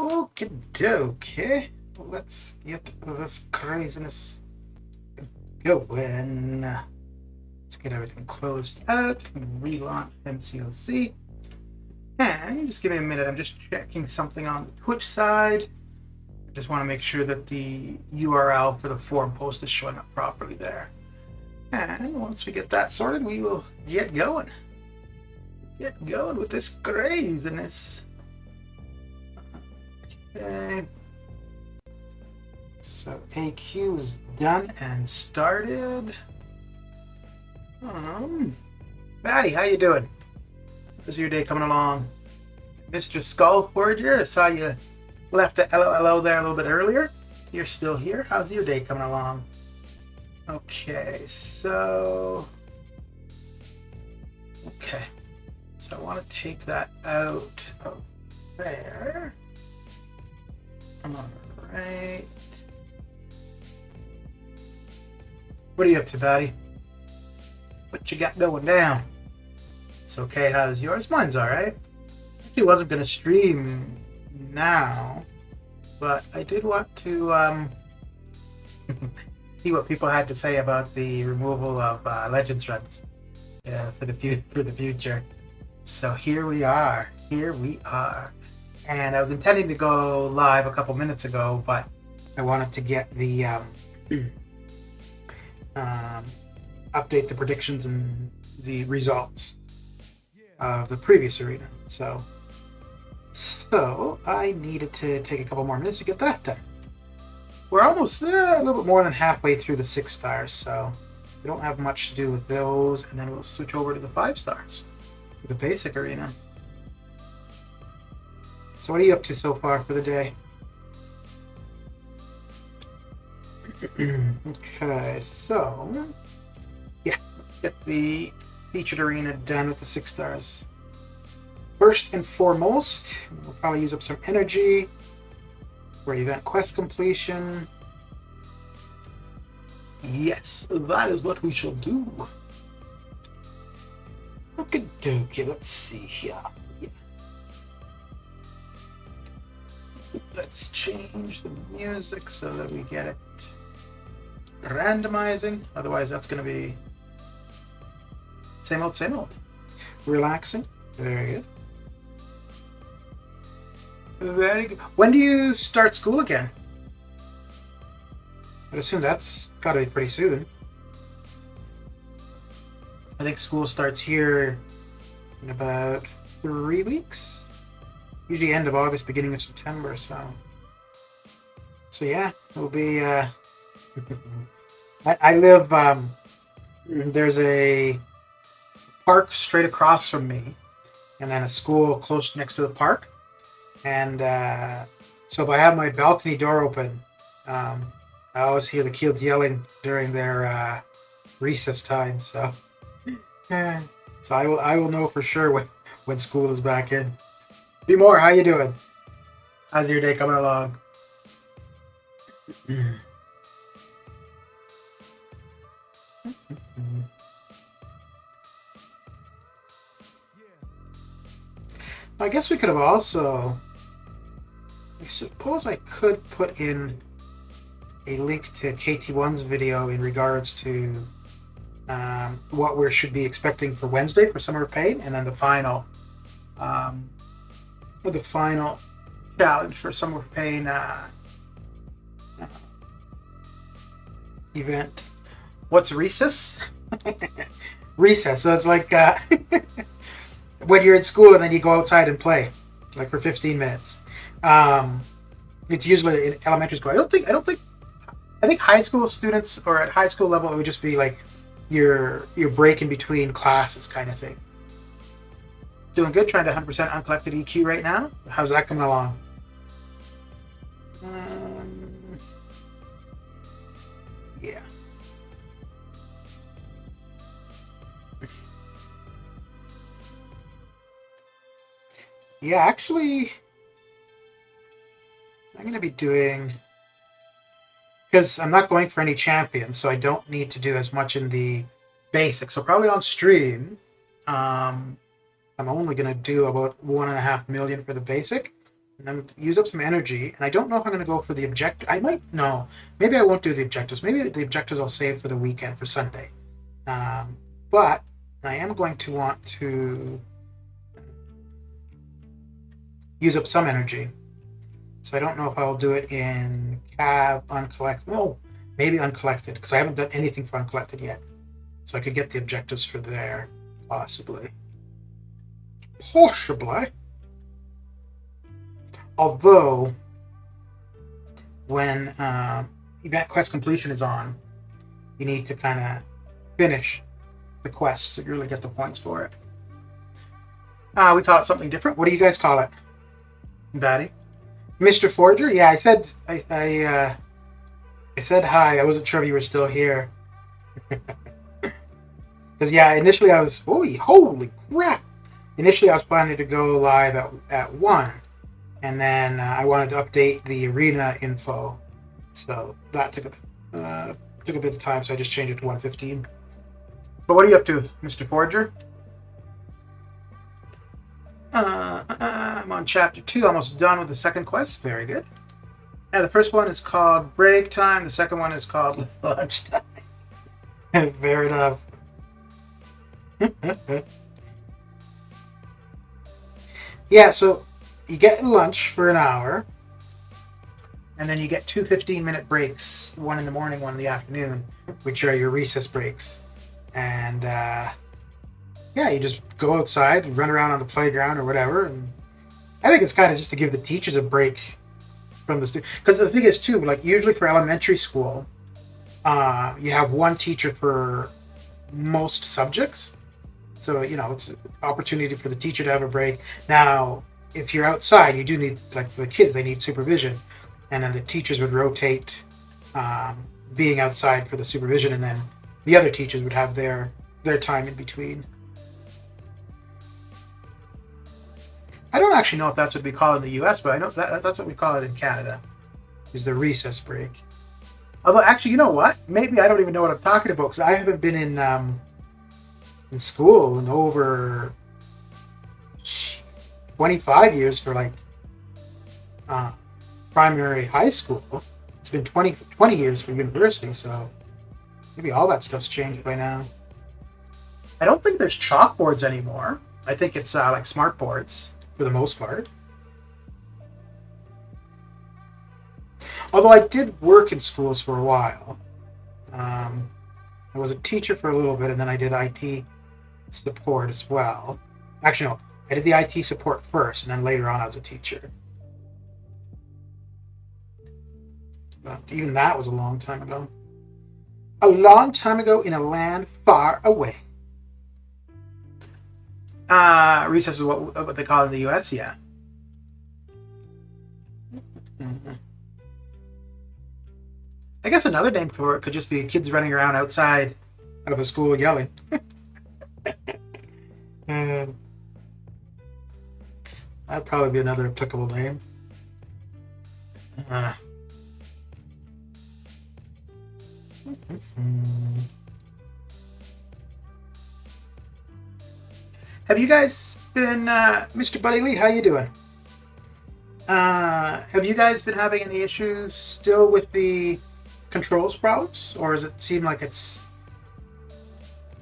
Okie dokie. Let's get this craziness going. Let's get everything closed out. Relaunch MCOC. And just give me a minute. I'm just checking something on the Twitch side. I just want to make sure that the URL for the forum post is showing up properly there. And once we get that sorted, we will get going. Get going with this craziness. Okay. So AQ is done and started. Maddie, how you doing? How's your day coming along? Mr. Skull Forger, I saw you left a LOLO there a little bit earlier. You're still here. How's your day coming along? Okay, so I want to take that out of there. All right. What are you up to, Batty? What you got going down? It's okay. How's yours? Mine's all right. Actually, wasn't gonna stream now, but I did want to see what people had to say about the removal of Legends runs for the future. So here we are. And I was intending to go live a couple minutes ago, but I wanted to get the update the predictions and the results of the previous arena. So I needed to take a couple more minutes to get that done. We're almost a little bit more than halfway through the 6 stars, so we don't have much to do with those, and then we'll switch over to the 5 stars, the basic arena. So what are you up to so far for the day? Okay, so yeah, get the featured arena done with the 6 stars. First and foremost, we'll probably use up some energy for event quest completion. Yes, that is what we shall do. Okie dokie, let's see here. Yeah. Let's change the music so that we get it randomizing. Otherwise, that's going to be same old. Relaxing. Very good. Very good. When do you start school again? I'd assume that's got to be pretty soon. I think school starts here in about 3 weeks. Usually end of August, beginning of September. So yeah, it'll be. I live. There's a park straight across from me, and then a school close next to the park. And so if I have my balcony door open, I always hear the kids yelling during their recess time. So I will know for sure when school is back in. Be more, how you doing? How's your day coming along? I guess we could have also. I suppose I could put in a link to KT1's video in regards to what we should be expecting for Wednesday for Summer of Pain, and then the final challenge for Summer of Pain event. What's recess? Recess. So it's like when you're in school and then you go outside and play, like for 15 minutes. It's usually in elementary school. I think high school students, or at high school level, it would just be like your break in between classes kind of thing. Doing good, trying to 100% uncollected EQ right now. How's that coming along? Yeah. Yeah, actually, I'm going to be doing, because I'm not going for any champions, so I don't need to do as much in the basics. So probably on stream, I'm only going to do about 1.5 million for the basic, and then use up some energy. And I don't know if I'm going to go for the objective. I might, no. Maybe I won't do the objectives. Maybe the objectives I'll save for the weekend, for Sunday. But I am going to want to use up some energy. So I don't know if I'll do it in cab, uncollected. Well, maybe uncollected, because I haven't done anything for uncollected yet. So I could get the objectives for there, possibly. Possibly. Although, when event quest completion is on, you need to kind of finish the quests to really get the points for it. We call it something different. What do you guys call it? Batty? Mr. Forger? Yeah, I said I said hi. I wasn't sure if you were still here. Because yeah, initially I was holy crap. Initially I was planning to go live at 1, and then I wanted to update the arena info, so that took a bit of time. So I just changed it to 1:15. But what are you up to, Mr. Forger? I'm on chapter 2, almost done with the second quest. Very good. And the first one is called Break Time. The second one is called Lunchtime. Fair enough. Yeah, so you get lunch for an hour, and then you get 2 15-minute breaks, one in the morning, one in the afternoon, which are your recess breaks. And yeah, you just go outside and run around on the playground or whatever. And I think it's kind of just to give the teachers a break from the students. Because the thing is, too, like usually for elementary school, you have one teacher for most subjects. So, you know, it's an opportunity for the teacher to have a break. Now, if you're outside, you do need, like for the kids, they need supervision. And then the teachers would rotate being outside for the supervision, and then the other teachers would have their time in between. I don't actually know if that's what we call it in the US, but I know that's what we call it in Canada, is the recess break. Although, actually, you know what? Maybe I don't even know what I'm talking about, because I haven't been in school in over 25 years for, like, primary high school. It's been 20 years for university, so maybe all that stuff's changed by now. I don't think there's chalkboards anymore. I think it's like smart boards for the most part. Although I did work in schools for a while. I was a teacher for a little bit, and then I did IT support as well. Actually, no. I did the IT support first, and then later on I was a teacher. But even that was a long time ago. A long time ago in a land far away. Recess is what they call it in the US, yeah. Mm-hmm. I guess another name for it could just be kids running around outside of a school yelling. That'd probably be another applicable name. Have you guys been, Mr. Buddy Lee, how you doing? Have you guys been having any issues still with the controls problems? Or does it seem like it's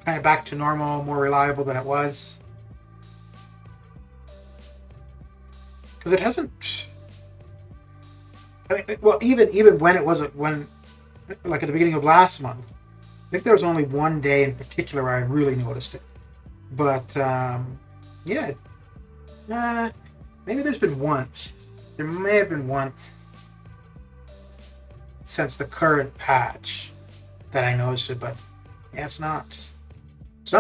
kind of back to normal, more reliable than it was? Because it hasn't... I mean, well, even when it wasn't, like at the beginning of last month, I think there was only one day in particular where I really noticed it. But, yeah. Maybe there's been once. There may have been once since the current patch that I noticed it, but yeah, it's not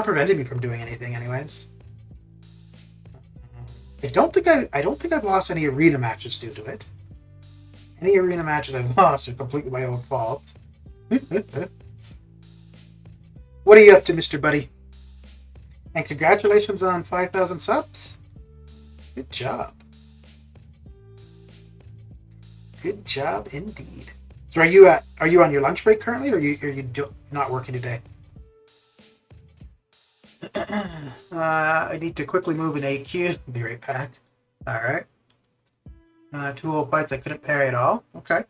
preventing me from doing anything anyways. I don't think I've lost any arena matches due to it. Any arena matches I've lost are completely my own fault. What are you up to, Mr. Buddy? And congratulations on 5,000 subs. Good job. Good job indeed. So are you on your lunch break currently, or are you not working today? I need to quickly move an AQ. Be right back. All right. Two whole fights I couldn't parry at all. Okay.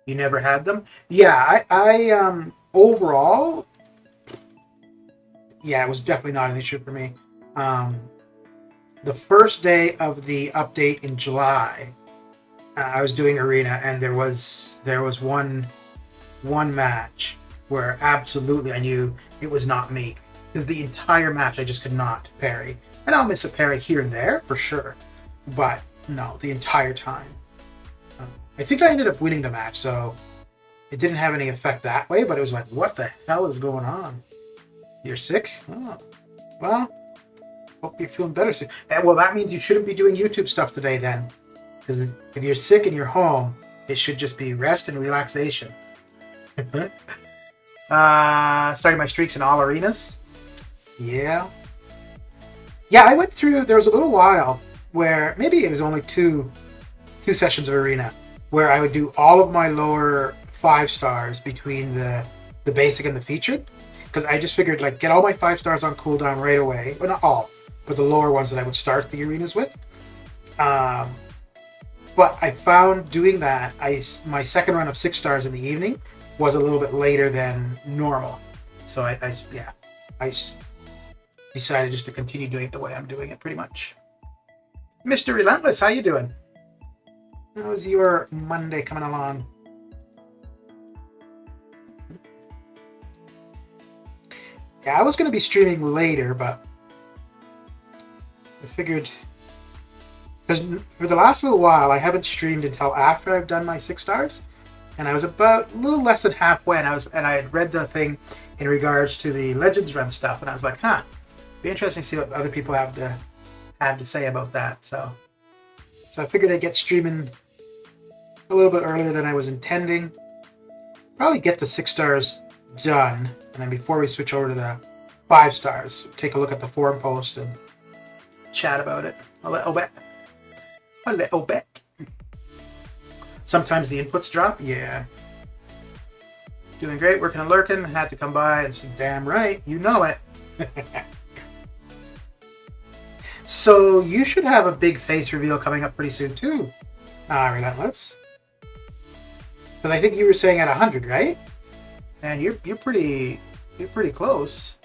You never had them? Yeah, I overall, yeah, it was definitely not an issue for me. The first day of the update in July, I was doing arena, and there was one match where absolutely I knew it was not me, because the entire match I just could not parry. And I'll miss a parry here and there for sure, but no, the entire time. I think I ended up winning the match, so it didn't have any effect that way, but it was like, what the hell is going on? You're sick? Oh, well, hope you're feeling better soon. Well, that means you shouldn't be doing YouTube stuff today then, because if you're sick and you're home, it should just be rest and relaxation. Starting my streaks in all arenas. Yeah, I went through, there was a little while where maybe it was only two sessions of arena where I would do all of my lower 5 stars between the basic and the featured, because I just figured, like, get all my 5 stars on cooldown right away. Well, not all, but the lower ones that I would start the arenas with. But I found doing that, my second run of 6 stars in the evening was a little bit later than normal. So I decided just to continue doing it the way I'm doing it, pretty much. Mr. Relentless, how you doing? How's your Monday coming along? Yeah, I was going to be streaming later, but I figured, because for the last little while I haven't streamed until after I've done my 6 stars, and I was about a little less than halfway, and I had read the thing in regards to the Legends Run stuff, and I was like, be interesting to see what other people have to say about that. So I figured I'd get streaming a little bit earlier than I was intending. Probably get the 6 stars done, and then before we switch over to the 5 stars, take a look at the forum post and chat about it a little bit. Sometimes the inputs drop. Yeah. Doing great, working and lurking. Had to come by and say, damn right, you know it. So you should have a big face reveal coming up pretty soon too, Relentless. Because I think you were saying at 100, right? And you're pretty close.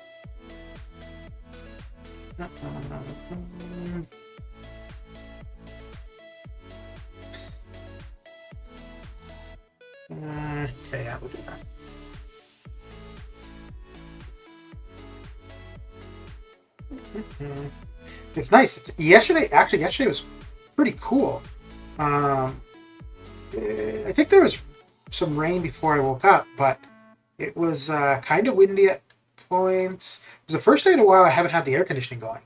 Okay, yeah, we'll do that. It's nice. Yesterday was pretty cool. I think there was some rain before I woke up, but it was kind of windy at points. It was the first day in a while I haven't had the air conditioning going.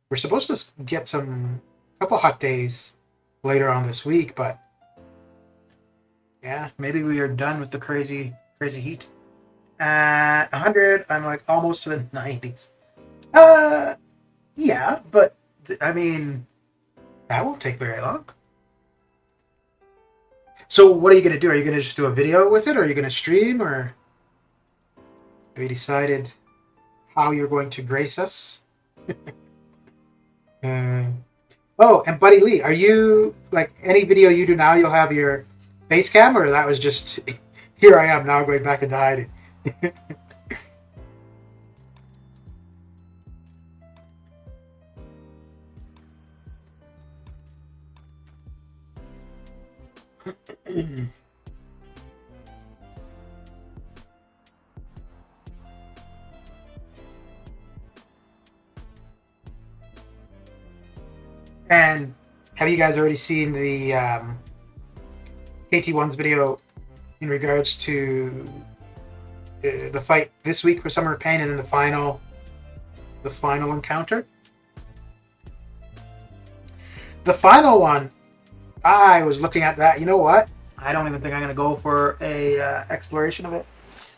We're supposed to get a couple hot days later on this week, but yeah, maybe we are done with the crazy heat. At 100, I'm like almost to the 90s. Yeah, but I mean, that won't take very long. So what are you going to do? Are you going to just do a video with it, or are you going to stream, or have you decided how you're going to grace us? Oh, and Buddy Lee, are you, like, any video you do now, you'll have your face cam, or that was just, here I am now going back into hiding? And have you guys already seen the KT1's video in regards to the fight this week for Summer of Pain, and then the final encounter? The final one, I was looking at that. You know what? I don't even think I'm going to go for a exploration of it.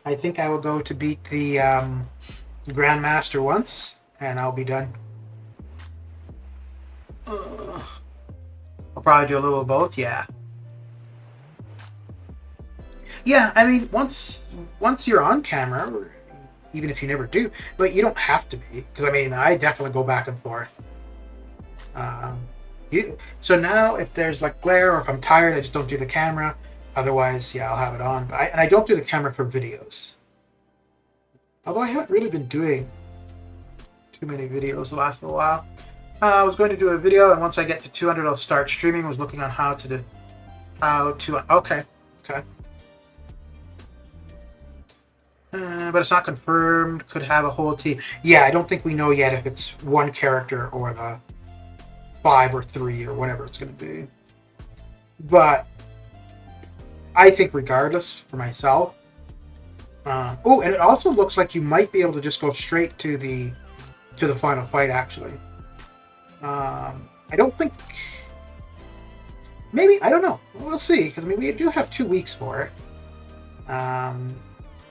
I think I will go to beat the Grandmaster once, and I'll be done. I'll probably do a little of both. Yeah. Yeah, I mean, once you're on camera, or even if you never do, but you don't have to be, because I mean, I definitely go back and forth. So now if there's like glare or if I'm tired, I just don't do the camera. Otherwise, yeah, I'll have it on. But I don't do the camera for videos. Although I haven't really been doing too many videos the last little while. I was going to do a video, and once I get to 200, I'll start streaming. I was looking on how to. Okay. But it's not confirmed. Could have a whole team. Yeah, I don't think we know yet if it's one character or the 5 or 3 or whatever it's going to be. But I think regardless, for myself. Oh, and it also looks like you might be able to just go straight to the final fight. Actually, I don't think. Maybe, I don't know. We'll see, because I mean we do have 2 weeks for it.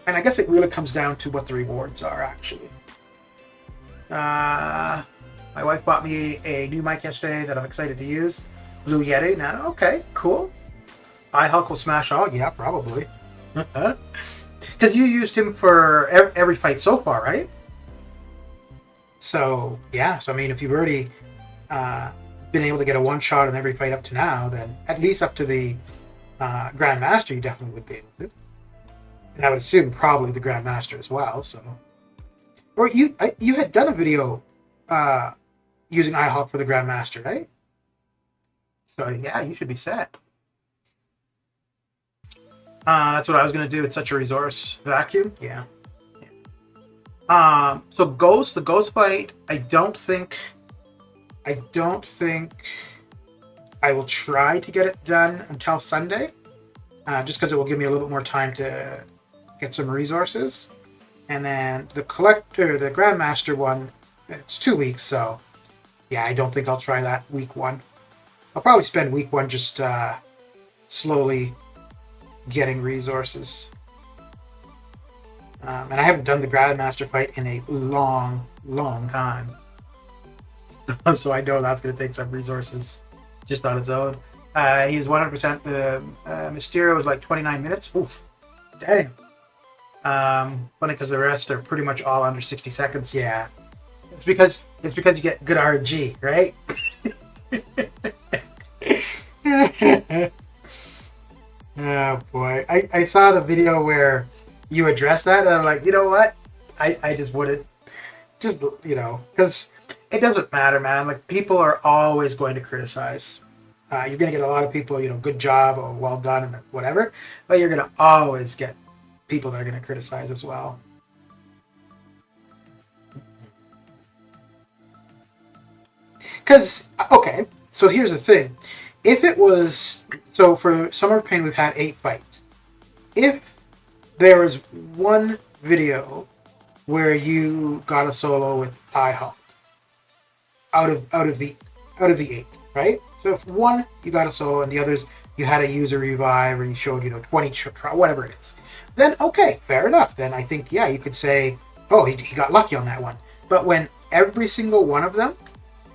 And I guess it really comes down to what the rewards are, actually. My wife bought me a new mic yesterday that I'm excited to use. Blue Yeti. Now, okay, cool. iHulk will smash all? Yeah, probably. Because you used him for every fight so far, right? So, yeah. So, I mean, if you've already been able to get a one-shot in every fight up to now, then at least up to the Grandmaster, you definitely would be able to. And I would assume probably the Grandmaster as well. So, or you had done a video using iHulk for the Grandmaster, right? So yeah, you should be set. That's what I was gonna do. It's such a resource vacuum. Yeah. So the Ghost fight. I don't think I will try to get it done until Sunday, just because it will give me a little bit more time to get some resources. And then the Grandmaster one, it's 2 weeks, so yeah, I don't think I'll try that week 1. I'll probably spend week 1 just slowly getting resources. And I haven't done the Grandmaster fight in a long time. So I know that's going to take some resources just on its own. He was 100%. The Mysterio was like 29 minutes. Oof. Dang. Funny because the rest are pretty much all under 60 seconds. Yeah. It's because you get good RNG, right? Oh boy. I saw the video where you addressed that, and I'm like, you know what? I just wouldn't. Just, because it doesn't matter, man. Like, people are always going to criticize. You're going to get a lot of people, good job or well done and whatever, but you're going to always get people that are going to criticize as well. Because, okay, so here's the thing. If it was, so for Summer of Pain, we've had 8 fights. If there was one video where you got a solo with iHulk out of the 8, right? So if one you got a solo and the others you had a user revive or you showed 20 whatever it is, then okay, fair enough. Then I think you could say, oh, he got lucky on that one. But when every single one of them,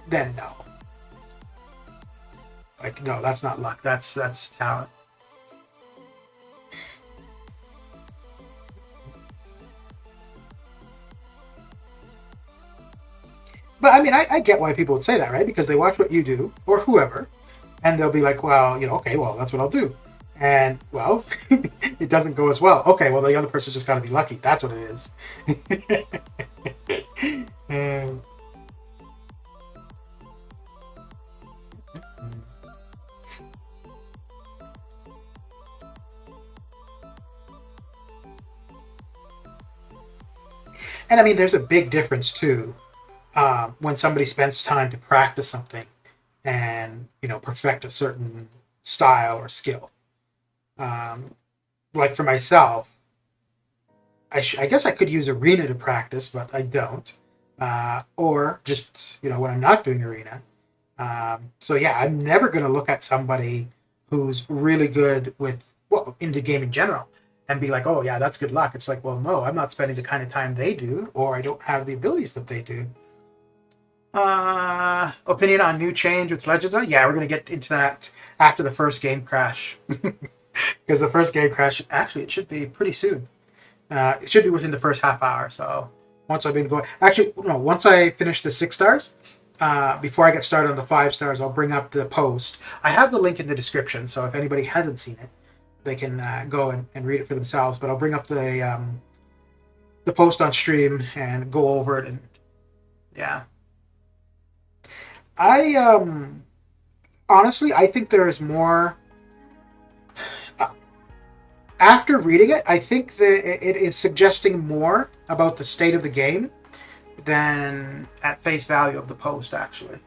then no. Like, no, that's not luck. That's talent. But I mean, I get why people would say that, right? Because they watch what you do, or whoever, and they'll be like, well, okay, well, that's what I'll do. And, well, it doesn't go as well. Okay, well, the other person's just got to be lucky. That's what it is. And I mean, there's a big difference, too. When somebody spends time to practice something and perfect a certain style or skill, like for myself, I guess I could use Arena to practice, but I don't, or just when I'm not doing Arena. So yeah, I'm never going to look at somebody who's really good with into game in general and be like, oh yeah, that's good luck. It's like, well, no, I'm not spending the kind of time they do, or I don't have the abilities that they do. Opinion on new change with Legendary? Yeah, we're going to get into that after the first game crash. Because the first game crash, actually, it should be pretty soon. It should be within the first half hour. So once I've been going, actually, no, once I finish the 6 stars, before I get started on the 5 stars, I'll bring up the post. I have the link in the description, so if anybody hasn't seen it, they can go and read it for themselves. But I'll bring up the post on stream and go over it. And yeah, I honestly, I think there is more. After reading it, I think that it is suggesting more about the state of the game than at face value of the post, actually.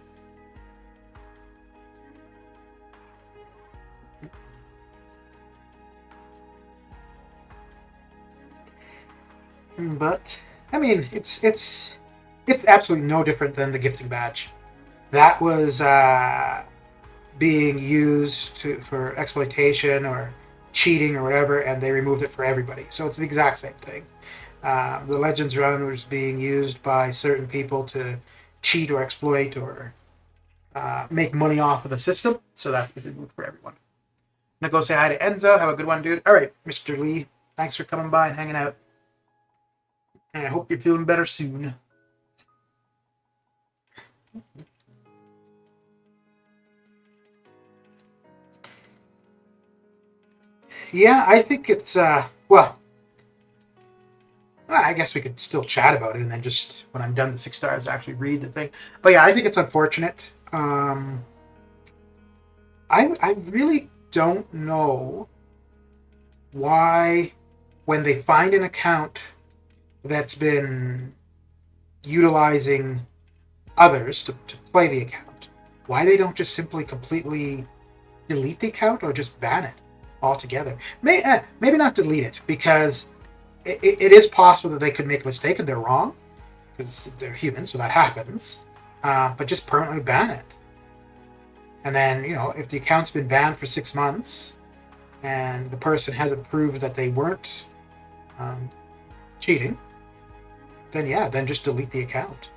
But I mean, it's absolutely no different than the gifting badge. That was being used for exploitation or cheating or whatever, and they removed it for everybody. So it's the exact same thing. The Legends Run was being used by certain people to cheat or exploit or make money off of the system, so that's been removed for everyone. I'm gonna go say hi to Enzo. Have a good one, dude. All right, Mr. Lee, thanks for coming by and hanging out. And I hope you're feeling better soon. Yeah, I think it's well, I guess we could still chat about it, and then just when I'm done the 6 stars, actually read the thing. But yeah, I think it's unfortunate. I really don't know why, when they find an account that's been utilizing others to play the account, why they don't just simply completely delete the account or just ban it altogether. Maybe not delete it, because it is possible that they could make a mistake and they're wrong, because they're human, so that happens. But just permanently ban it. And then, if the account's been banned for 6 months and the person hasn't proved that they weren't cheating, then yeah, then just delete the account.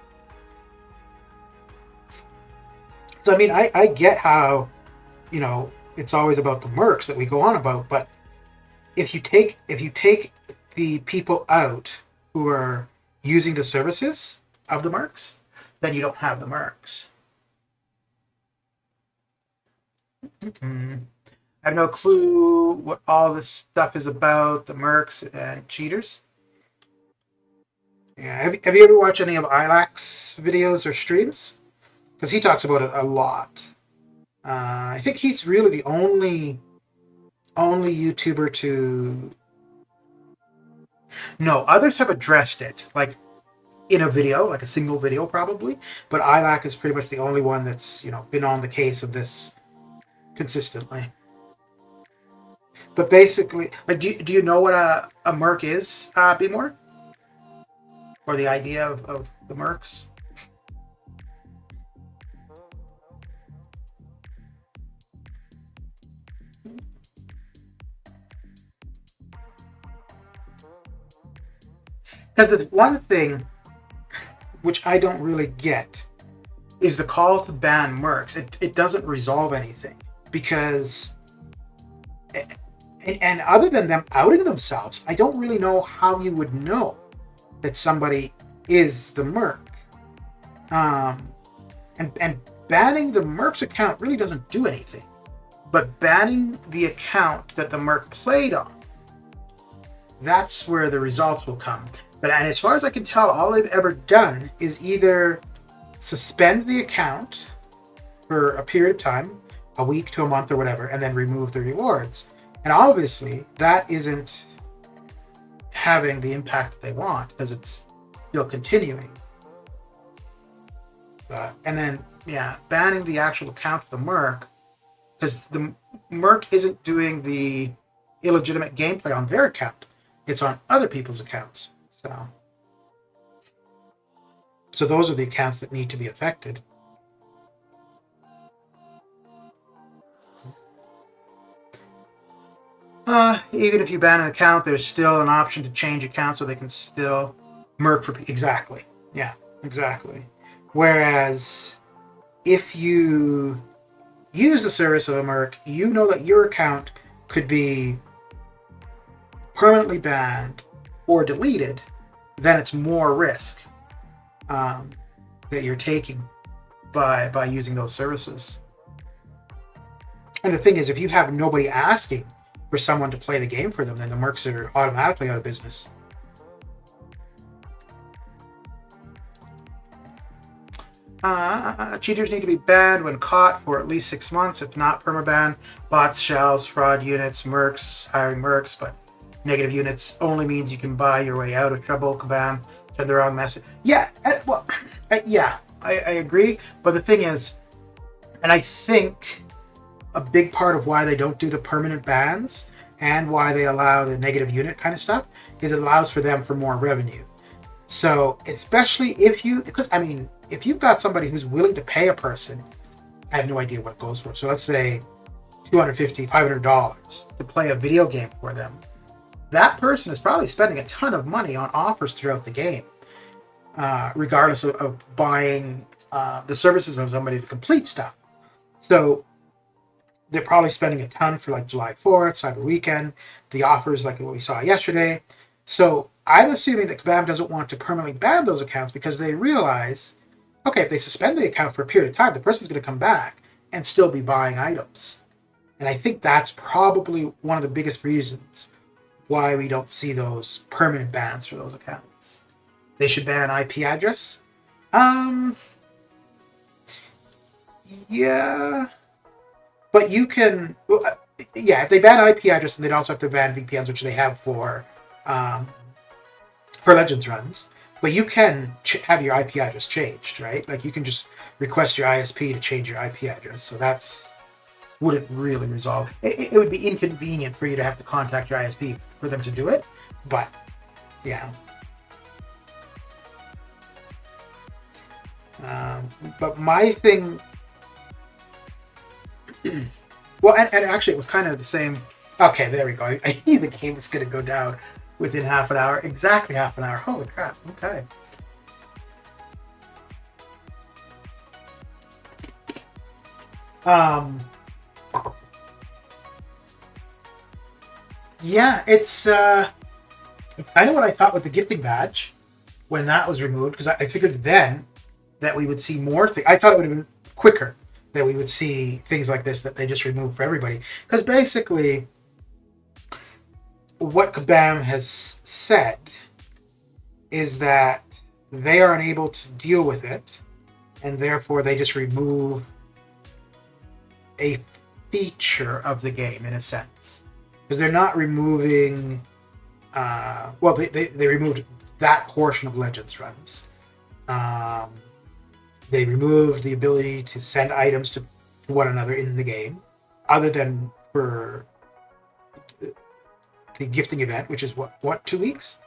So I mean, I get how, it's always about the mercs that we go on about, but if you take the people out who are using the services of the mercs, then you don't have the mercs. I have no clue what all this stuff is about, the mercs and cheaters. Yeah, have you ever watched any of ILAC's videos or streams? Because he talks about it a lot. I think he's really the only YouTuber to... No, others have addressed it, like in a video, like a single video probably, but ILAC is pretty much the only one that's, been on the case of this consistently. But basically, like, do you know what a merc is, B-More? Or the idea of the mercs? Because the one thing which I don't really get is the call to ban mercs. It doesn't resolve anything, because, and other than them outing themselves, I don't really know how you would know that somebody is the merc. And banning the merc's account really doesn't do anything. But banning the account that the merc played on, that's where the results will come. And as far as I can tell, all they've ever done is either suspend the account for a period of time, a week to a month or whatever, and then remove the rewards. And obviously, that isn't having the impact they want, because it's still continuing. And then, yeah, banning the actual account of the merc, because the merc isn't doing the illegitimate gameplay on their account. It's on other people's accounts. So those are the accounts that need to be affected. Even if you ban an account, there's still an option to change accounts, so they can still merc for people. Exactly. Yeah, exactly. Whereas if you use the service of a merc, you know that your account could be permanently banned or deleted, then it's more risk that you're taking. by using those services. And the thing is, if you have nobody asking for someone to play the game for them, then the mercs are automatically out of business. Cheaters need to be banned when caught for at least 6 months. If not, permaban. Bots, shells, fraud units, mercs, hiring mercs, but negative units only means you can buy your way out of trouble. Kabam, send the wrong message. Yeah, I agree. But the thing is, and I think a big part of why they don't do the permanent bans and why they allow the negative unit kind of stuff is it allows for them for more revenue. So especially if you've got somebody who's willing to pay a person, I have no idea what it goes for. So let's say $250, $500 to play a video game for them. That person is probably spending a ton of money on offers throughout the game, regardless of buying the services of somebody to complete stuff. So they're probably spending a ton for like July 4th, Cyber Weekend, the offers like what we saw yesterday. So I'm assuming that Kabam doesn't want to permanently ban those accounts because they realize, okay, if they suspend the account for a period of time, the person's going to come back and still be buying items. And I think that's probably one of the biggest reasons why we don't see those permanent bans for those accounts. They should ban IP address. Yeah. But you can, if they ban IP address, then they'd also have to ban VPNs, which they have for Legends runs. But you can have your IP address changed, right? Like you can just request your ISP to change your IP address. So that's wouldn't really resolve. It would be inconvenient for you to have to contact your ISP for them to do it. But yeah. But my thing. Well, and actually, it was kind of the same. Okay, there we go. I knew the game was going to go down within half an hour. Exactly half an hour. Holy crap. Okay. Yeah, it's kind of what I thought with the gifting badge when that was removed, because I figured then that we would see more things. I thought it would have been quicker that we would see things like this that they just removed for everybody. Because basically, what Kabam has said is that they are unable to deal with it, and therefore they just remove a feature of the game in a sense. Because they're not removing, they removed that portion of Legends runs. They removed the ability to send items to one another in the game, other than for the gifting event, which is what 2 weeks?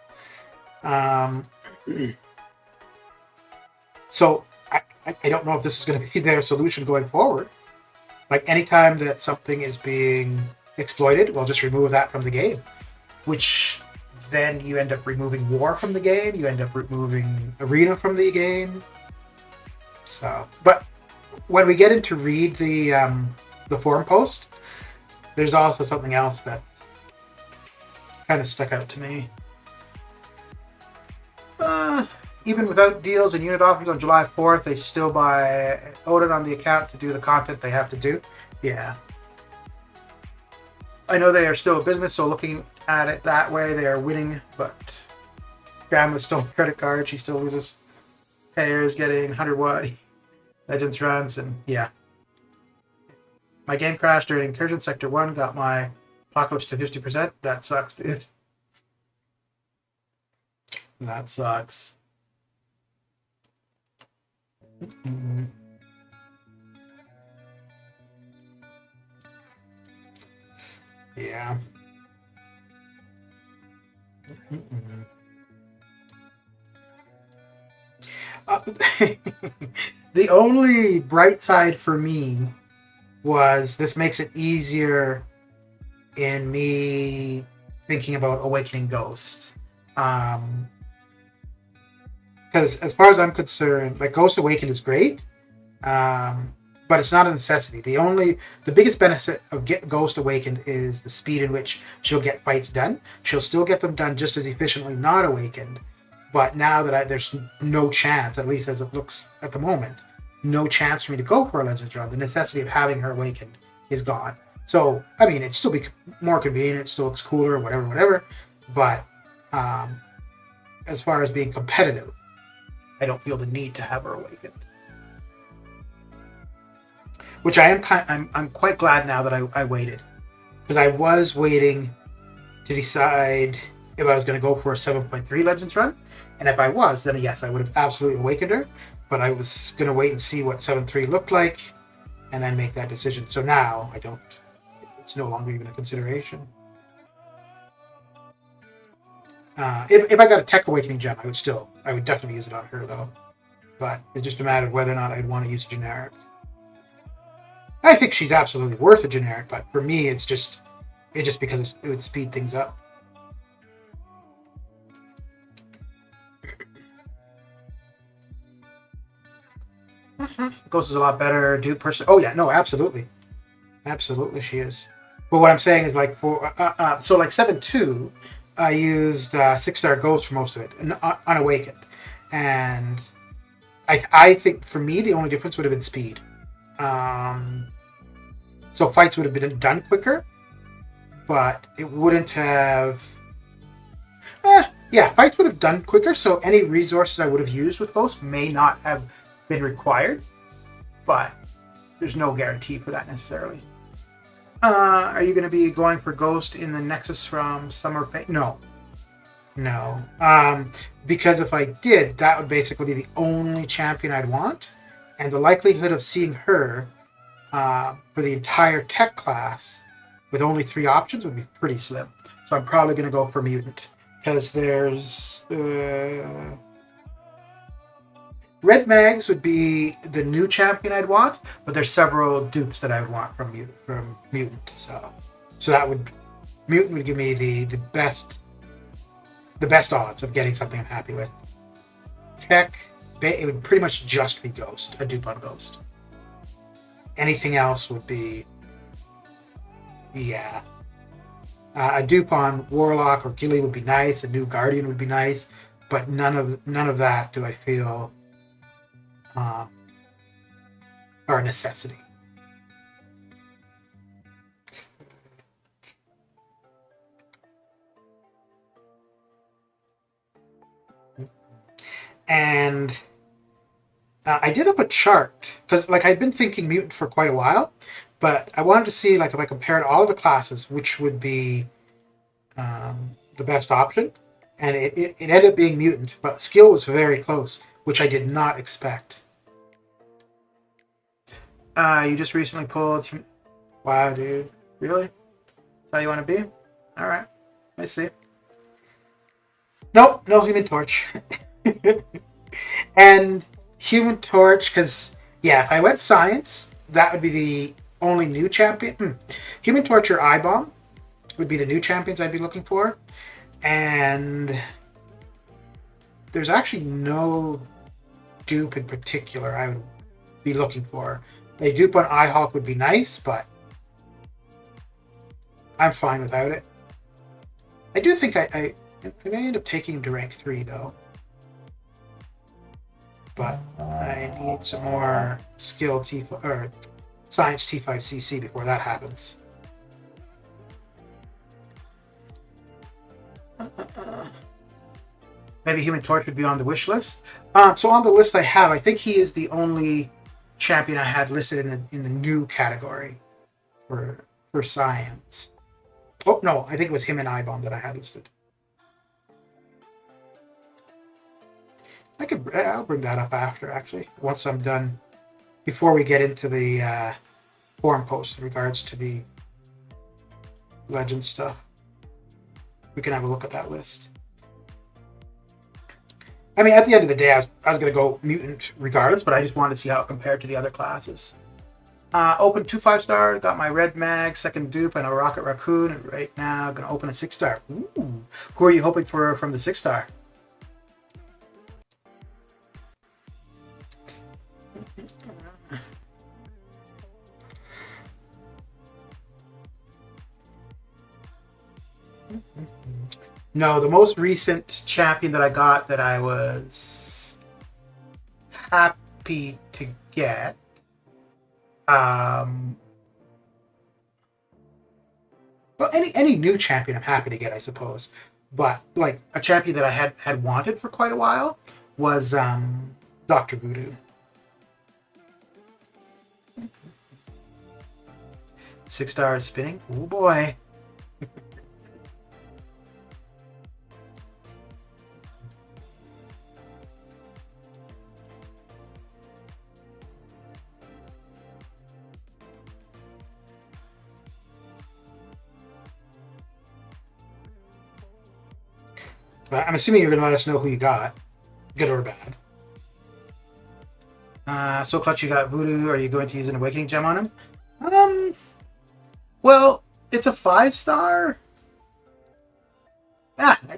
So I don't know if this is going to be their solution going forward. Like anytime that something is being exploited, we'll just remove that from the game, which then you end up removing war from the game, you end up removing arena from the game. So, but when we get into read the forum post, there's also something else that kind of stuck out to me. Even without deals and unit offers on July 4th, they still buy Odin on the account to do the content they have to do. Yeah. I know they are still a business, so looking at it that way, they are winning, but Grandma's still credit card, she still loses payers getting 101 Legends runs, and yeah. My game crashed during Incursion Sector 1, got my Apocalypse to 50%. That sucks, dude. That sucks. Mm-hmm. Yeah. Mm-hmm. The only bright side for me was this makes it easier in me thinking about Awakening Ghost. Because as far as I'm concerned, like Ghost Awakened is great, but it's not a necessity. The biggest benefit of Ghost Awakened is the speed in which she'll get fights done. She'll still get them done just as efficiently not awakened. But now that there's no chance, at least as it looks at the moment, no chance for me to go for a Legends run. The necessity of having her awakened is gone. So, I mean, it'd still be more convenient, it still looks cooler, whatever. But as far as being competitive, I don't feel the need to have her awakened. Which I'm quite glad now that I waited, because I was waiting to decide if I was going to go for a 7.3 Legends run, and if I was, then yes, I would have absolutely awakened her. But I was going to wait and see what 7.3 looked like, and then make that decision. So now I don't. It's no longer even a consideration. If I got a Tech Awakening gem, I would definitely use it on her though. But it's just a matter of whether or not I'd want to use a generic. I think she's absolutely worth a generic, but for me, it's just because it would speed things up. Ghost is a lot better dupe person. Oh yeah, no, absolutely, she is. But what I'm saying is, like, for so like 7.2, I used 6-star Ghost for most of it, unawakened, and I think for me the only difference would have been speed. So fights would have been done quicker, but it wouldn't have. Yeah, fights would have done quicker. So any resources I would have used with Ghost may not have been required, but there's no guarantee for that necessarily. Are you going to be going for Ghost in the Nexus from Summer Pain? No. Because if I did, that would basically be the only champion I'd want, and the likelihood of seeing her for the entire tech class with only 3 options would be pretty slim. So I'm probably going to go for Mutant, because there's Red Mags would be the new champion I'd want, but there's several dupes that I would want from Mutant. So that would Mutant would give me the best odds of getting something I'm happy with. Tech, it would pretty much just be Ghost, a dupe on Ghost. Anything else would be, yeah. A dupe on Warlock or Gilly would be nice. A new Guardian would be nice, but none of that do I feel are a necessity. And I did up a chart because, like, I'd been thinking Mutant for quite a while, but I wanted to see, like, if I compared all of the classes, which would be the best option. And it ended up being Mutant, but skill was very close, which I did not expect. You just recently pulled. Wow, dude. Really? That's how you want to be? Alright. I see. Nope, no Human Torch. And Human Torch, because, yeah, if I went Science, that would be the only new champion. Human Torch or I-Bomb would be the new champions I'd be looking for. And there's actually no dupe in particular I would be looking for. A dupe on I-Hulk would be nice, but I'm fine without it. I do think I may end up taking him to rank 3, though. But I need some more skill T5 or Science T5CC before that happens. Maybe Human Torch would be on the wish list. So on the list I have, I think he is the only champion I had listed in the new category for Science. Oh no, I think it was him and I-Bomb that I had listed. I'll bring that up after, actually, once I'm done, before we get into the forum post in regards to the legend stuff. We can have a look at that list. I mean, at the end of the day, I was going to go Mutant regardless, but I just wanted to see how it compared to the other classes. Open 2 5-star, got my Red Mag, second dupe, and a Rocket Raccoon, and right now I'm going to open a 6-star. Ooh. Who are you hoping for from the 6-star? No, the most recent champion that I got that I was happy to get. Well, any new champion I'm happy to get, I suppose. But like a champion that I had wanted for quite a while was Doctor Voodoo. 6 stars spinning. Oh boy. But I'm assuming you're going to let us know who you got, good or bad. So Clutch, you got Voodoo. Are you going to use an Awakening Gem on him? Well, it's a 5-star.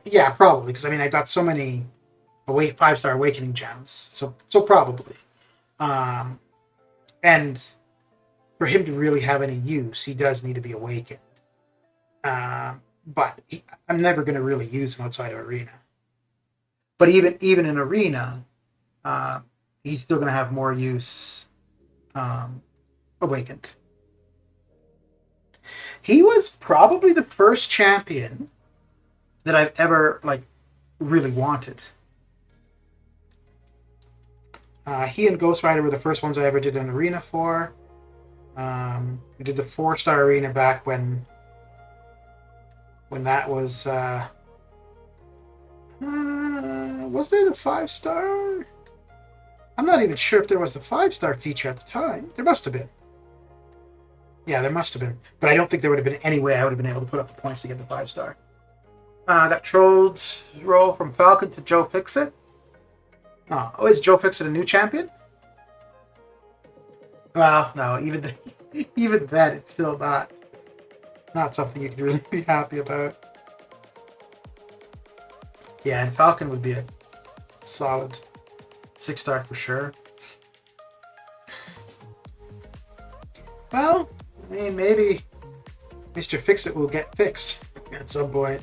Yeah, probably, because I mean I got so many 5-star Awakening Gems, so probably. And for him to really have any use, he does need to be awakened. But I'm never going to really use him outside of Arena. But even in Arena, he's still going to have more use awakened. He was probably the first champion that I've ever like really wanted. He and Ghost Rider were the first ones I ever did an arena for. We did the 4-star arena back when that was there the 5-star? I'm not even sure if there was the 5-star feature at the time. There must have been. Yeah, there must have been. But I don't think there would have been any way I would have been able to put up the points to get the 5-star. I got trolled roll from Falcon to Joe Fixit. Oh, is Joe Fixit a new champion? Well, no, even then, it's still not something you can really be happy about. Yeah, and Falcon would be a solid 6-star for sure. Well, I mean, maybe Mr. Fixit will get fixed at some point.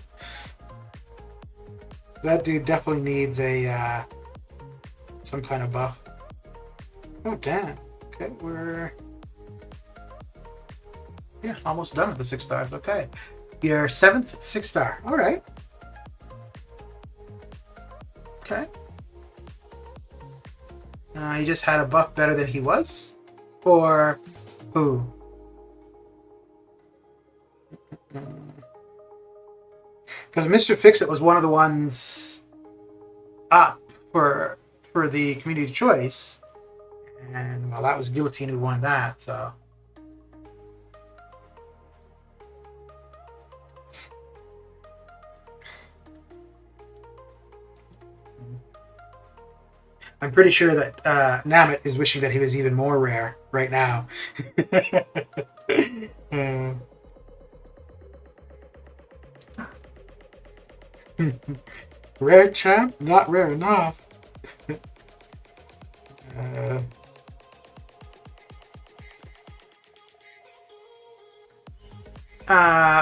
That dude definitely needs a some kind of buff. Oh, damn. Okay, we're almost done with the 6 stars. Okay, your 7th 6-star. All right. Okay. He just had a buff better than he was? Or who? Because Mr. Fixit was one of the ones up for the community choice. And, well, that was Guillotine who won that, so... I'm pretty sure that Namit is wishing that he was even more rare right now. Rare champ? Not rare enough.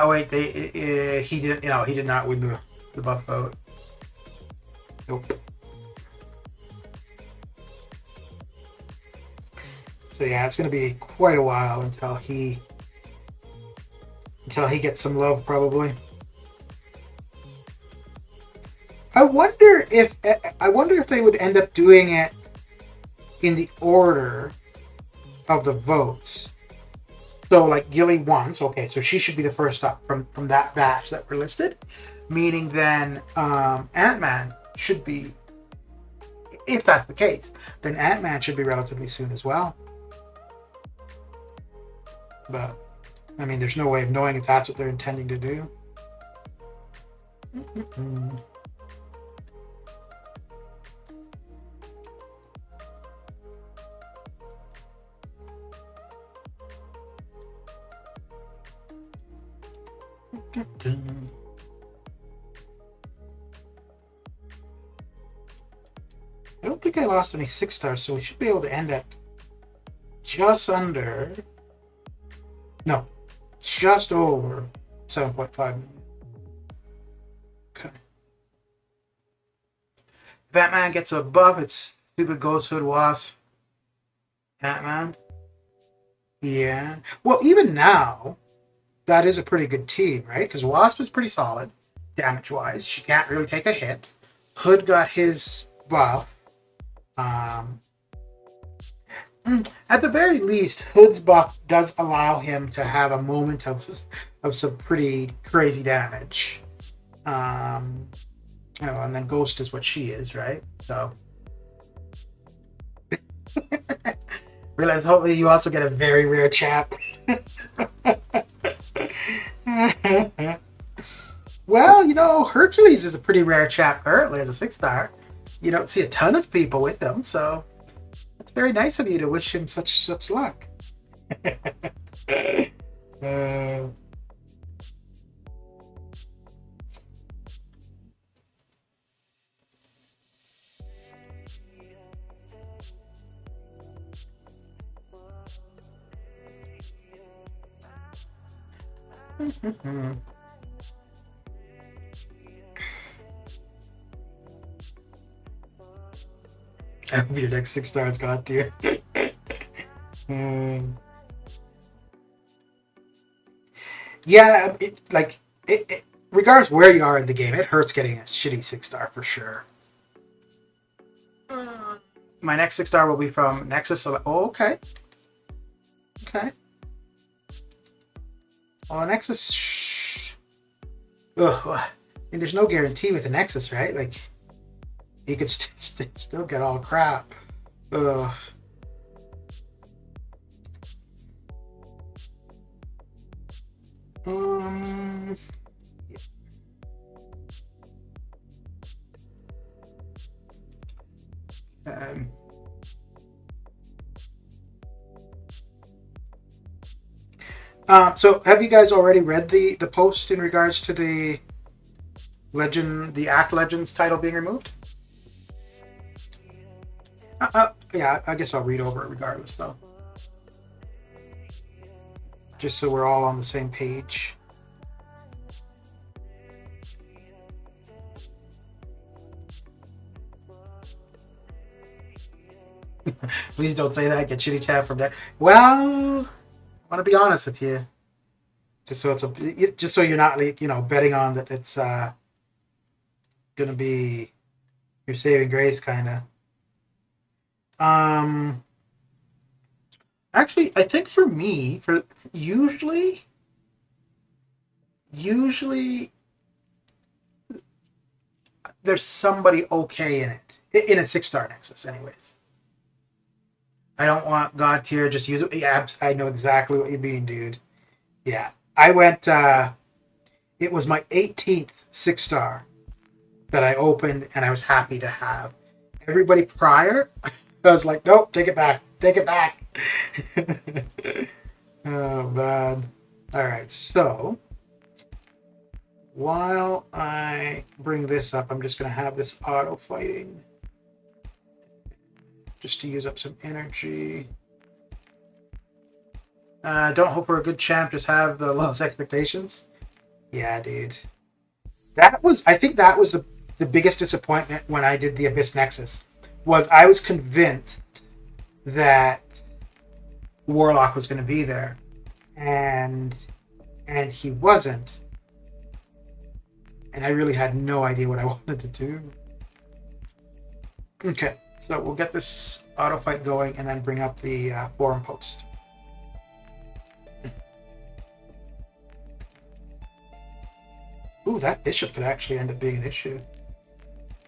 Wait, he didn't. He did not win the buff vote. Nope. So yeah, it's going to be quite a while until he gets some love, probably. I wonder if they would end up doing it in the order of the votes. So like Gilly won, so okay, so she should be the first up from that batch that were listed. Meaning then Ant-Man should be, if that's the case, then Ant-Man should be relatively soon as well. But, I mean, there's no way of knowing if that's what they're intending to do. I don't think I lost any 6 stars, so we should be able to end at just under... No, just over 7.5 million. Okay. Batman gets a buff. It's stupid Ghost Hood Wasp. Ant-Man. Yeah. Well, even now, that is a pretty good team, right? Because Wasp is pretty solid, damage-wise. She can't really take a hit. Hood got his buff. Um, at the very least, Hood's buff does allow him to have a moment of some pretty crazy damage. And then Ghost is what she is, right? So realize hopefully you also get a very rare chap. Well, Hercules is a pretty rare chap currently as a 6-star. You don't see a ton of people with him, so it's very nice of you to wish him such luck. I hope your next 6-star's got to you. Yeah, regardless where you are in the game, it hurts getting a shitty 6-star for sure. My next 6-star will be from Nexus. Oh, okay. Okay. Well, Nexus. Ugh. I mean, there's no guarantee with the Nexus, right? Like, you could still get all crap. Ugh. So have you guys already read the post in regards to the Act Legends title being removed? Yeah, I guess I'll read over it regardless, though. Just so we're all on the same page. Please don't say that. Get shitty chat from that. Well, I want to be honest with you. Just so you're not betting on that it's gonna be your saving grace, kind of. Actually, I think for me, usually there's somebody okay in it, in a 6-star Nexus, anyways. I don't want God tier. Just use it. Yeah, I know exactly what you mean, dude. Yeah, I went. It was my 18th 6-star that I opened, and I was happy to have. Everybody prior, I was like, nope, take it back. Take it back. Oh, man. All right, so while I bring this up, I'm just going to have this auto fighting just to use up some energy. Don't hope for a good champ, just have the lowest expectations. Yeah, dude. I think that was the biggest disappointment when I did the Abyss Nexus. Was I was convinced that Warlock was going to be there, and he wasn't, and I really had no idea what I wanted to do. Okay, so we'll get this auto fight going and then bring up the forum post. Ooh, that bishop could actually end up being an issue.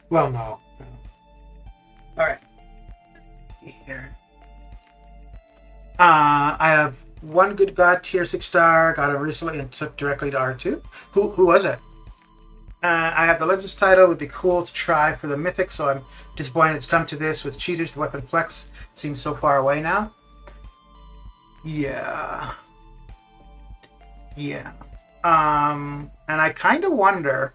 Well, no. All right. Here. I have one good god tier 6-star. Got him recently and took directly to R2. Who was it? I have the Legends title. Would be cool to try for the Mythic, so I'm disappointed it's come to this. With cheaters, the weapon flex seems so far away now. Yeah. Yeah. And I kind of wonder.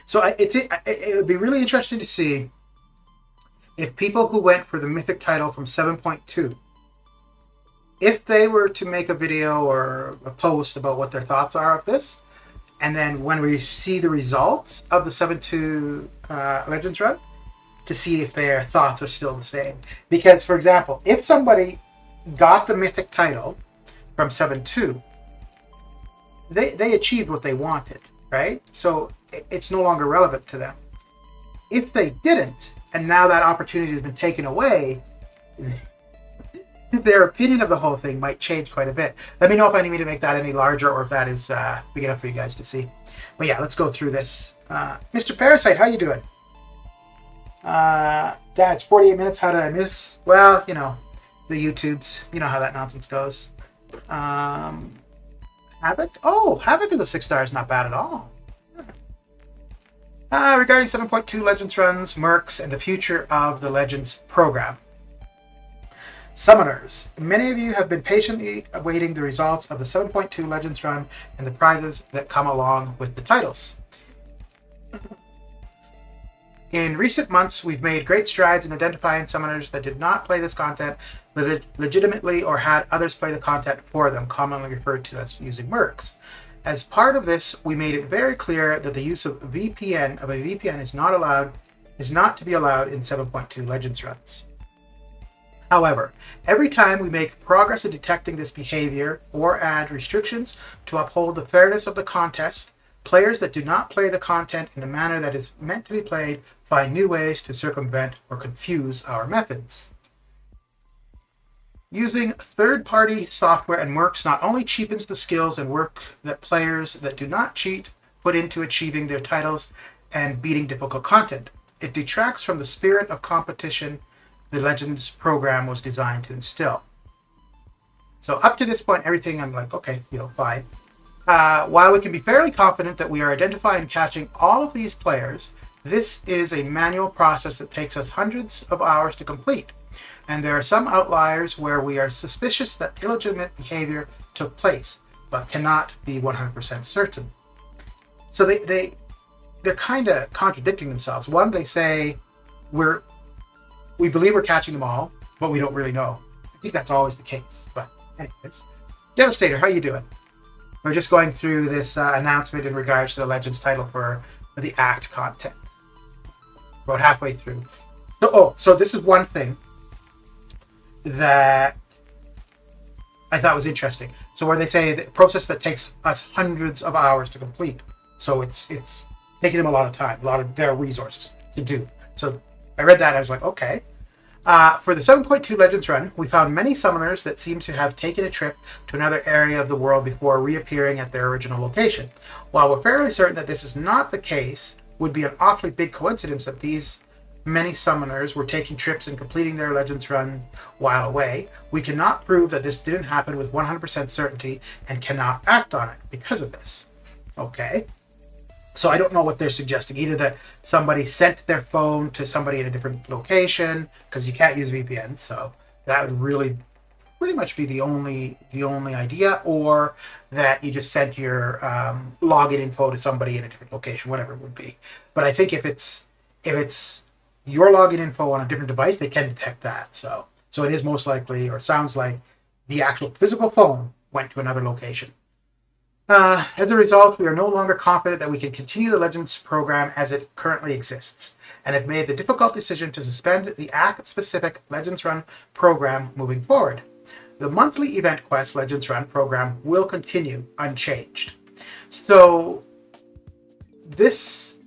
So it would be really interesting to see if people who went for the Mythic title from 7.2, if they were to make a video or a post about what their thoughts are of this, and then when we see the results of the 7-2 Legends run, to see if their thoughts are still the same. Because, for example, if somebody got the mythic title from 7-2, they achieved what they wanted, right? So it's no longer relevant to them. If they didn't, and now that opportunity has been taken away, their opinion of the whole thing might change quite a bit. Let me know if I need me to make that any larger or if that is big enough for you guys to see. But yeah, let's go through this. Mr. Parasite, how you doing? It's 48 minutes. How did I miss? Well, you know, the YouTubes. You know how that nonsense goes. Havoc? Oh, Havoc with the 6 stars. Not bad at all. Regarding 7.2 Legends runs, Mercs, and the future of the Legends program. Summoners. Many of you have been patiently awaiting the results of the 7.2 Legends run and the prizes that come along with the titles. In recent months, we've made great strides in identifying summoners that did not play this content legitimately or had others play the content for them, commonly referred to as using mercs. As part of this, we made it very clear that the use of a VPN is not to be allowed in 7.2 Legends runs. However, every time we make progress in detecting this behavior or add restrictions to uphold the fairness of the contest, players that do not play the content in the manner that is meant to be played find new ways to circumvent or confuse our methods. Using third-party software and mercs not only cheapens the skills and work that players that do not cheat put into achieving their titles and beating difficult content, it detracts from the spirit of competition the Legends program was designed to instill. So up to this point, everything I'm like, okay, fine. While we can be fairly confident that we are identifying and catching all of these players, this is a manual process that takes us hundreds of hours to complete. And there are some outliers where we are suspicious that illegitimate behavior took place, but cannot be 100% certain. So they're kind of contradicting themselves. One, they say we believe we're catching them all, but we don't really know. I think that's always the case. But anyways, Devastator, how you doing? We're just going through this announcement in regards to the Legends title for the Act content. About halfway through. So this is one thing that I thought was interesting. So where they say the process that takes us hundreds of hours to complete. So it's taking them a lot of time, a lot of their resources to do. So I read that and I was like, okay. For the 7.2 Legends run, we found many summoners that seem to have taken a trip to another area of the world before reappearing at their original location. While we're fairly certain that this is not the case, would be an awfully big coincidence that these many summoners were taking trips and completing their Legends run while away, we cannot prove that this didn't happen with 100% certainty and cannot act on it because of this. Okay. So I don't know what they're suggesting. Either that somebody sent their phone to somebody in a different location, because you can't use VPN, so that would really pretty much be the only idea, or that you just sent your login info to somebody in a different location, whatever it would be. But I think if it's your login info on a different device, they can detect that. So it is most likely, or sounds like, the actual physical phone went to another location. As a result, we are no longer confident that we can continue the Legends program as it currently exists, and have made the difficult decision to suspend the Act-specific Legends Run program moving forward. The monthly Event Quest Legends Run program will continue unchanged. So this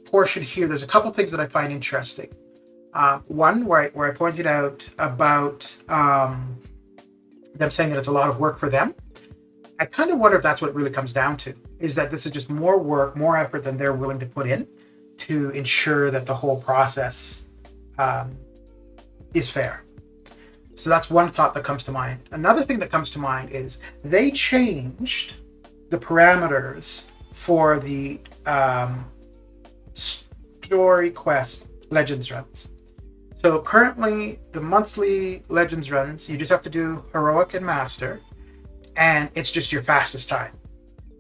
portion here, there's a couple things that I find interesting. One, where I pointed out about them saying that it's a lot of work for them. I kind of wonder if that's what it really comes down to, is that this is just more work, more effort than they're willing to put in to ensure that the whole process is fair. So that's one thought that comes to mind. Another thing that comes to mind is they changed the parameters for the Story Quest Legends runs. So currently, the monthly Legends runs, you just have to do Heroic and Master, and it's just your fastest time.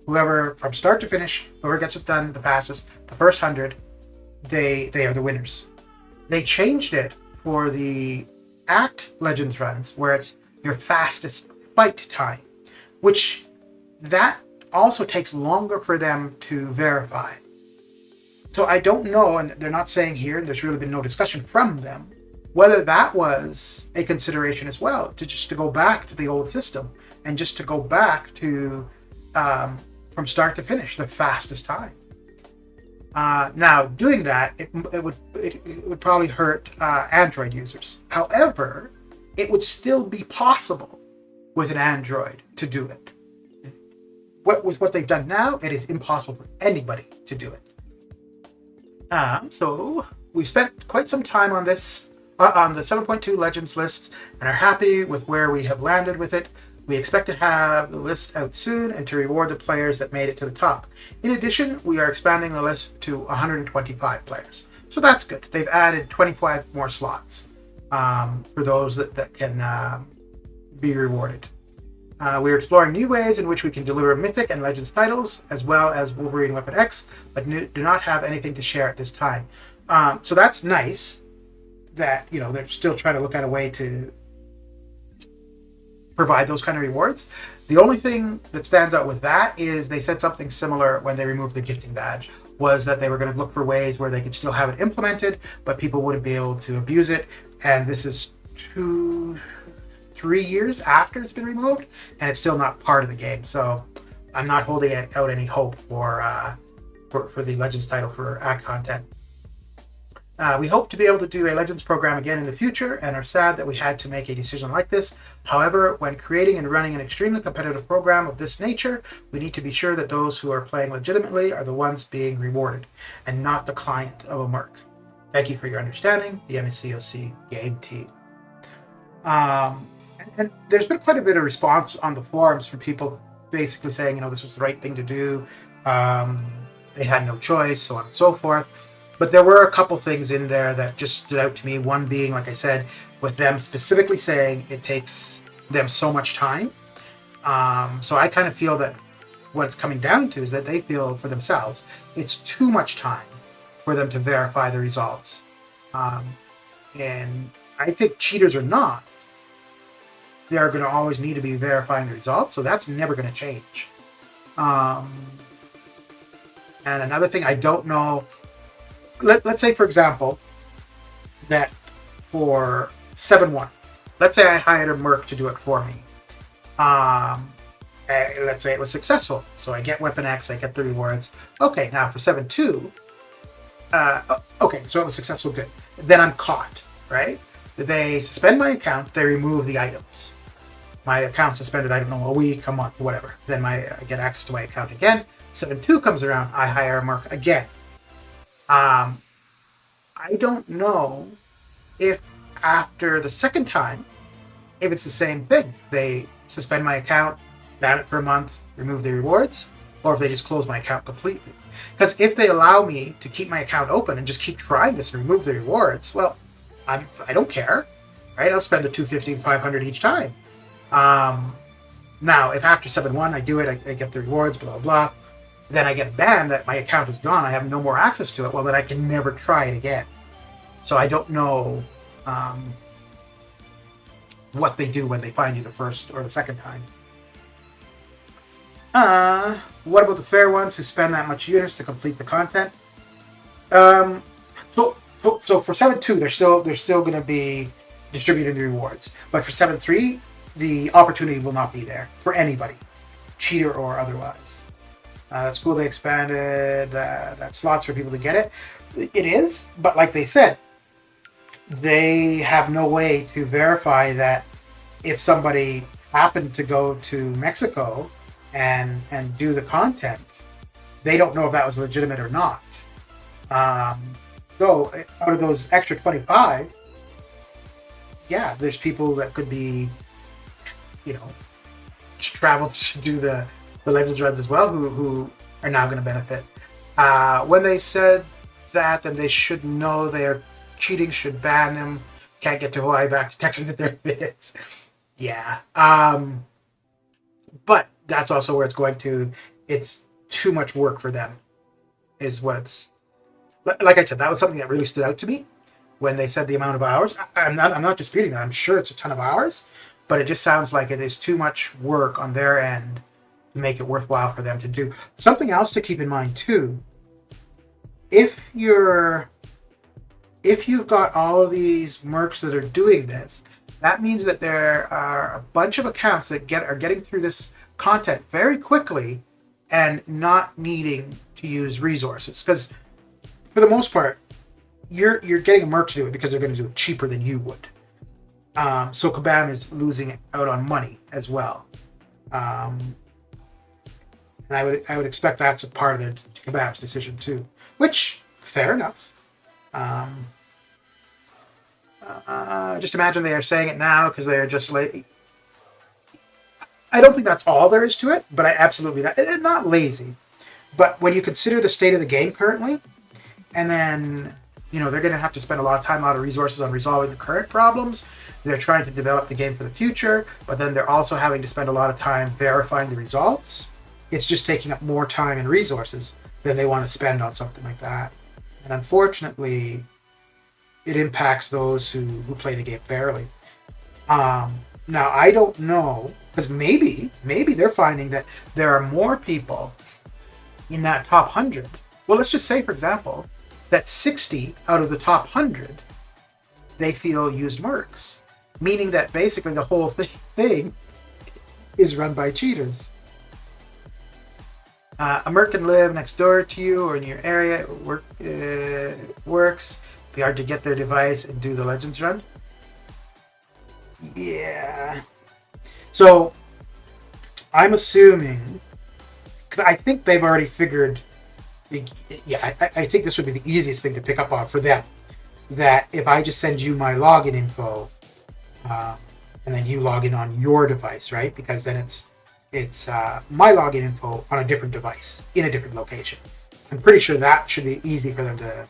Whoever, from start to finish, whoever gets it done the fastest, the first 100, they are the winners. They changed it for the Act Legends runs, where it's your fastest fight time, which that also takes longer for them to verify. So I don't know, and they're not saying here, and there's really been no discussion from them, whether that was a consideration as well, to go back to the old system and just to go back to from start to finish the fastest time. Now, doing that, it would probably hurt Android users. However, it would still be possible with an Android to do it. With what they've done now, it is impossible for anybody to do it. So we spent quite some time on this, on the 7.2 Legends list, and are happy with where we have landed with it. We expect to have the list out soon and to reward the players that made it to the top. In addition, we are expanding the list to 125 players. So that's good. They've added 25 more slots for those that can be rewarded. We're exploring new ways in which we can deliver Mythic and Legends titles, as well as Wolverine Weapon X, but do not have anything to share at this time. So that's nice that, you know, they're still trying to look at a way to provide those kind of rewards. The only thing that stands out with that is they said something similar when they removed the gifting badge, was that they were going to look for ways where they could still have it implemented, but people wouldn't be able to abuse it. And this is 3 years after it's been removed, and it's still not part of the game. So I'm not holding out any hope for the Legends title for ACT content. We hope to be able to do a Legends program again in the future, and are sad that we had to make a decision like this. However, when creating and running an extremely competitive program of this nature, we need to be sure that those who are playing legitimately are the ones being rewarded, and not the client of a merc. Thank you for your understanding, the MCOC game team. And there's been quite a bit of response on the forums from people basically saying, you know, this was the right thing to do. They had no choice, so on and so forth. But there were a couple things in there that just stood out to me. One being, like I said, with them specifically saying it takes them so much time. So I kind of feel that what it's coming down to is that they feel for themselves it's too much time for them to verify the results. And I think cheaters or not, they're going to always need to be verifying the results, so that's never going to change. And another thing, I don't know, let's say, for example, that for 7-1, let's say I hired a merc to do it for me. Let's say it was successful, so I get Weapon X, I get the rewards. Okay, now for 7-2, okay, so it was successful, good. Then I'm caught, right? They suspend my account, they remove the items. My account suspended, I don't know, a week, a month, whatever. Then I get access to my account again. 7-2 comes around, I hire a merc again. I don't know if after the second time, if it's the same thing. They suspend my account, ban it for a month, remove the rewards, or if they just close my account completely. Because if they allow me to keep my account open and just keep trying this and remove the rewards, well, I don't care, right? I'll spend the $250 and $500 each time. Now, if after 7-1 I do it, I get the rewards, blah, blah, then I get banned, that my account is gone, I have no more access to it, well, then I can never try it again. So I don't know what they do when they find you the first or the second time. What about the fair ones who spend that much units to complete the content? So for 7-2, they're still going to be distributing the rewards, but for 7-3, the opportunity will not be there for anybody, cheater or otherwise. That's cool. They expanded that slots for people to get it. It is, but like they said, they have no way to verify that if somebody happened to go to Mexico and do the content, they don't know if that was legitimate or not. So out of those extra 25, yeah, there's people that could be, you know, traveled to do the Legends runs as well, who are now going to benefit. When they said that, then they should know they're cheating, should ban them, can't get to Hawaii, back to Texas in 30 minutes. Yeah. But that's also where it's going to, it's too much work for them, is what it's, like I said, that was something that really stood out to me when they said the amount of hours. I'm not disputing that. I'm sure it's a ton of hours, but it just sounds like it is too much work on their end to make it worthwhile for them to do. Something else to keep in mind too, if you've got all of these mercs that are doing this, that means that there are a bunch of accounts that are getting through this content very quickly and not needing to use resources. Because for the most part, you're getting a merc to do it because they're going to do it cheaper than you would. So Kabam is losing out on money as well. And I would expect that's a part of Kabam's decision too, which fair enough. Just imagine they are saying it now because they are just like. I don't think that's all there is to it, but I absolutely not lazy. But when you consider the state of the game currently, and then they're going to have to spend a lot of time, a lot of resources on resolving the current problems. They're trying to develop the game for the future, but then they're also having to spend a lot of time verifying the results. It's just taking up more time and resources than they want to spend on something like that. And unfortunately, it impacts those who play the game fairly. Now, I don't know, because maybe they're finding that there are more people in that top 100. Well, let's just say, for example, that 60 out of the top 100 they feel used mercs, meaning that basically the whole thing is run by cheaters. A merc can live next door to you or in your area. It works. Be hard to get their device and do the Legends run. Yeah. So I'm assuming, because I think they've already figured. Yeah, I think this would be the easiest thing to pick up on for them. That if I just send you my login info, and then you log in on your device, right? Because then it's my login info on a different device in a different location. I'm pretty sure that should be easy for them to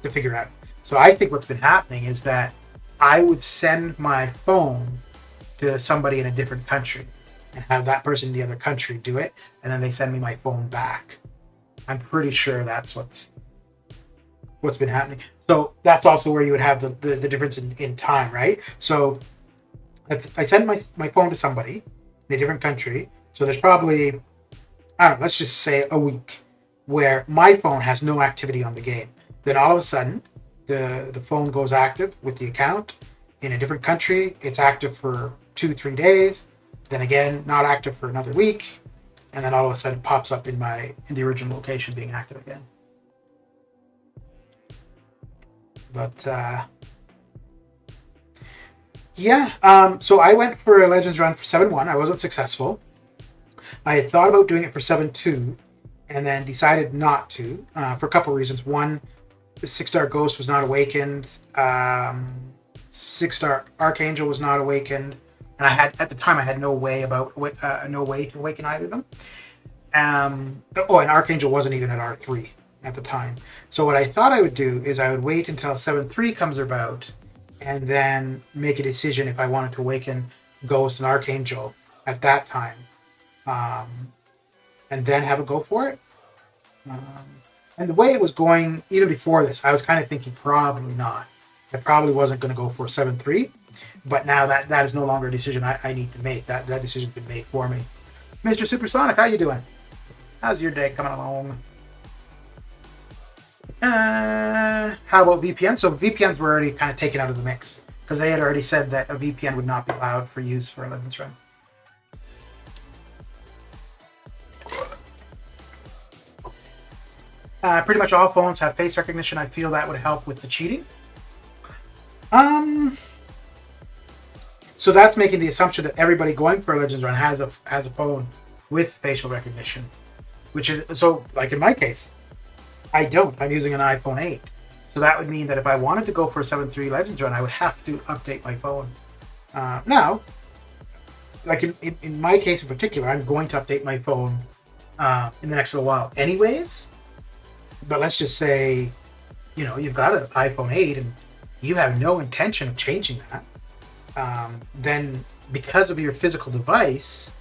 figure out. So I think what's been happening is that I would send my phone to somebody in a different country and have that person in the other country do it, and then they send me my phone back. I'm pretty sure that's what's been happening. So that's also where you would have the difference in time, right? So if I send my phone to somebody in a different country, so there's probably, I don't know, let's just say a week where my phone has no activity on the game. Then all of a sudden, the phone goes active with the account in a different country. It's active for 2-3 days. Then again, not active for another week. And then all of a sudden it pops up in the original location being active again. But so I went for a Legends run for 7-1. I wasn't successful. I had thought about doing it for 7-2 and then decided not to for a couple of reasons. One, the 6-star Ghost was not awakened. 6-star Archangel was not awakened. And at the time I had no way to awaken either of them. And Archangel wasn't even at R3 at the time. So what I thought I would do is I would wait until 7-3 comes about and then make a decision if I wanted to awaken Ghost and Archangel at that time. And then have a go for it. And the way it was going, even before this, I was kind of thinking probably not. I probably wasn't going to go for 7-3. But now that is no longer a decision I need to make. That decision's been made for me. Mr. Supersonic, how you doing? How's your day coming along? How about VPN? So VPNs were already kind of taken out of the mix because they had already said that a VPN would not be allowed for use for a Legends run. Pretty much all phones have face recognition. I feel that would help with the cheating. So that's making the assumption that everybody going for a Legends run has a phone with facial recognition, which is so. Like in my case, I don't. I'm using an iPhone 8, so that would mean that if I wanted to go for a 7-3 Legends run, I would have to update my phone. Now, like in my case in particular, I'm going to update my phone in the next little while, anyways. But let's just say, you've got an iPhone 8 and you have no intention of changing that. Then because of your physical device,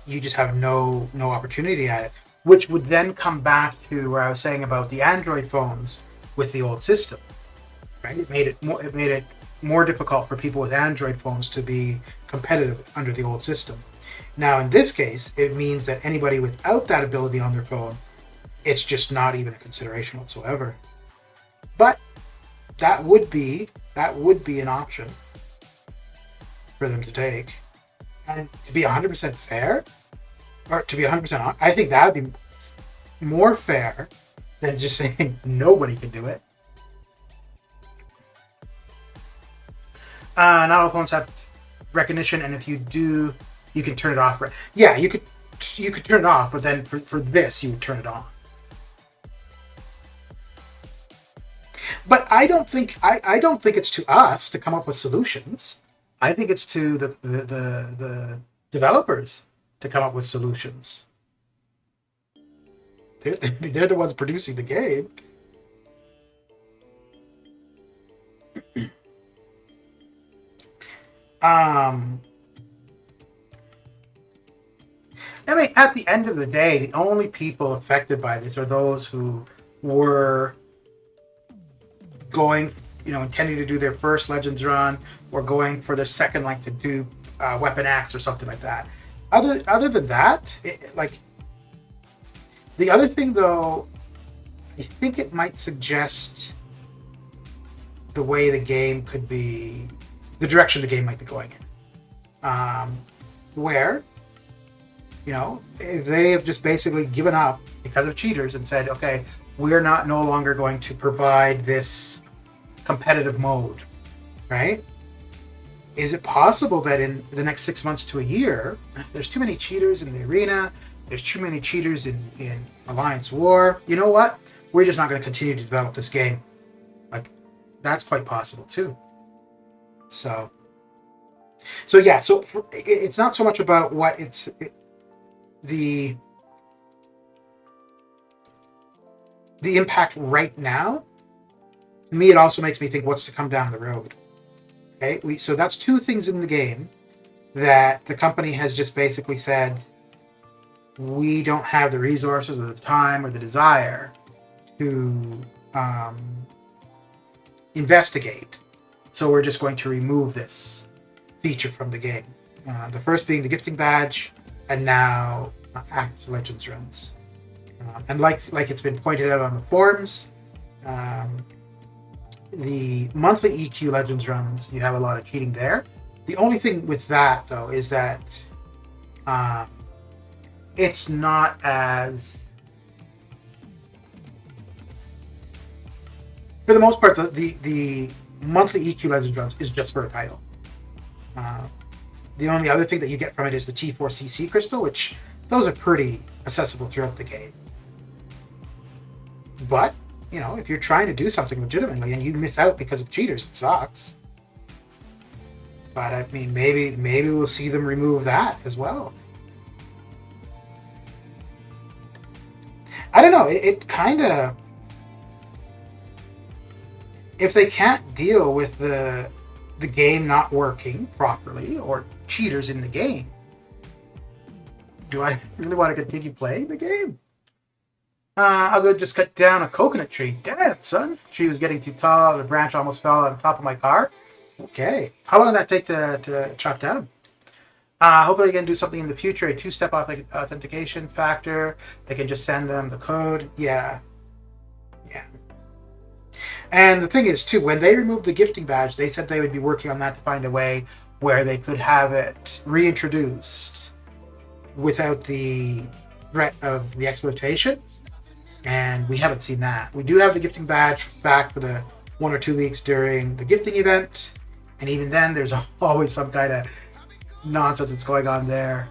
you just have no opportunity at it, which would then come back to where I was saying about the Android phones with the old system, right? It made it more difficult for people with Android phones to be competitive under the old system. Now, in this case, it means that anybody without that ability on their phone, it's just not even a consideration whatsoever. But that would be an option for them to take. And to be 100% fair, or to be 100% honest, I think that would be more fair than just saying nobody can do it. Not all phones have recognition, and if you do, you can turn it off. Yeah, you could turn it off, but then for this, you would turn it on. But I don't think it's to us to come up with solutions. I think it's to the developers to come up with solutions. They're the ones producing the game. I mean, at the end of the day, the only people affected by this are those who were going, intending to do their first Legends run, or going for their second, like to do Weapon X or something like that. Other than that, the other thing though, I think it might suggest the way the game could be, the direction the game might be going in, where, they have just basically given up because of cheaters and said, okay, we're no longer going to provide this competitive mode, right? Is it possible that in the next 6 months to a year, there's too many cheaters in the arena, there's too many cheaters in Alliance War, you know what? We're just not going to continue to develop this game. Like, that's quite possible too. So yeah, it's not so much about what the impact right now. To me, it also makes me think what's to come down the road. Okay, so that's two things in the game that the company has just basically said, we don't have the resources or the time or the desire to investigate. So we're just going to remove this feature from the game. The first being the gifting badge, and now Act Legends runs. And like it's been pointed out on the forums, the monthly EQ Legends runs, you have a lot of cheating there. The only thing with that, though, is that it's not as... For the most part, the monthly EQ Legends runs is just for a title. The only other thing that you get from it is the T4CC crystal, which those are pretty accessible throughout the game. But, if you're trying to do something legitimately and you miss out because of cheaters, it sucks. But I mean, maybe we'll see them remove that as well. I don't know. It kind of... If they can't deal with the game not working properly or cheaters in the game, do I really want to continue playing the game? I'll go just cut down a coconut tree. Damn, son. Tree was getting too tall. The branch almost fell on top of my car. Okay. How long did that take to chop down? Hopefully they can do something in the future. A two-step authentication factor. They can just send them the code. Yeah. And the thing is, too, when they removed the gifting badge, they said they would be working on that to find a way where they could have it reintroduced without the threat of the exploitation. And we haven't seen that. We do have the gifting badge back for the 1 or 2 weeks during the gifting event. And even then, there's always some kind of nonsense that's going on there.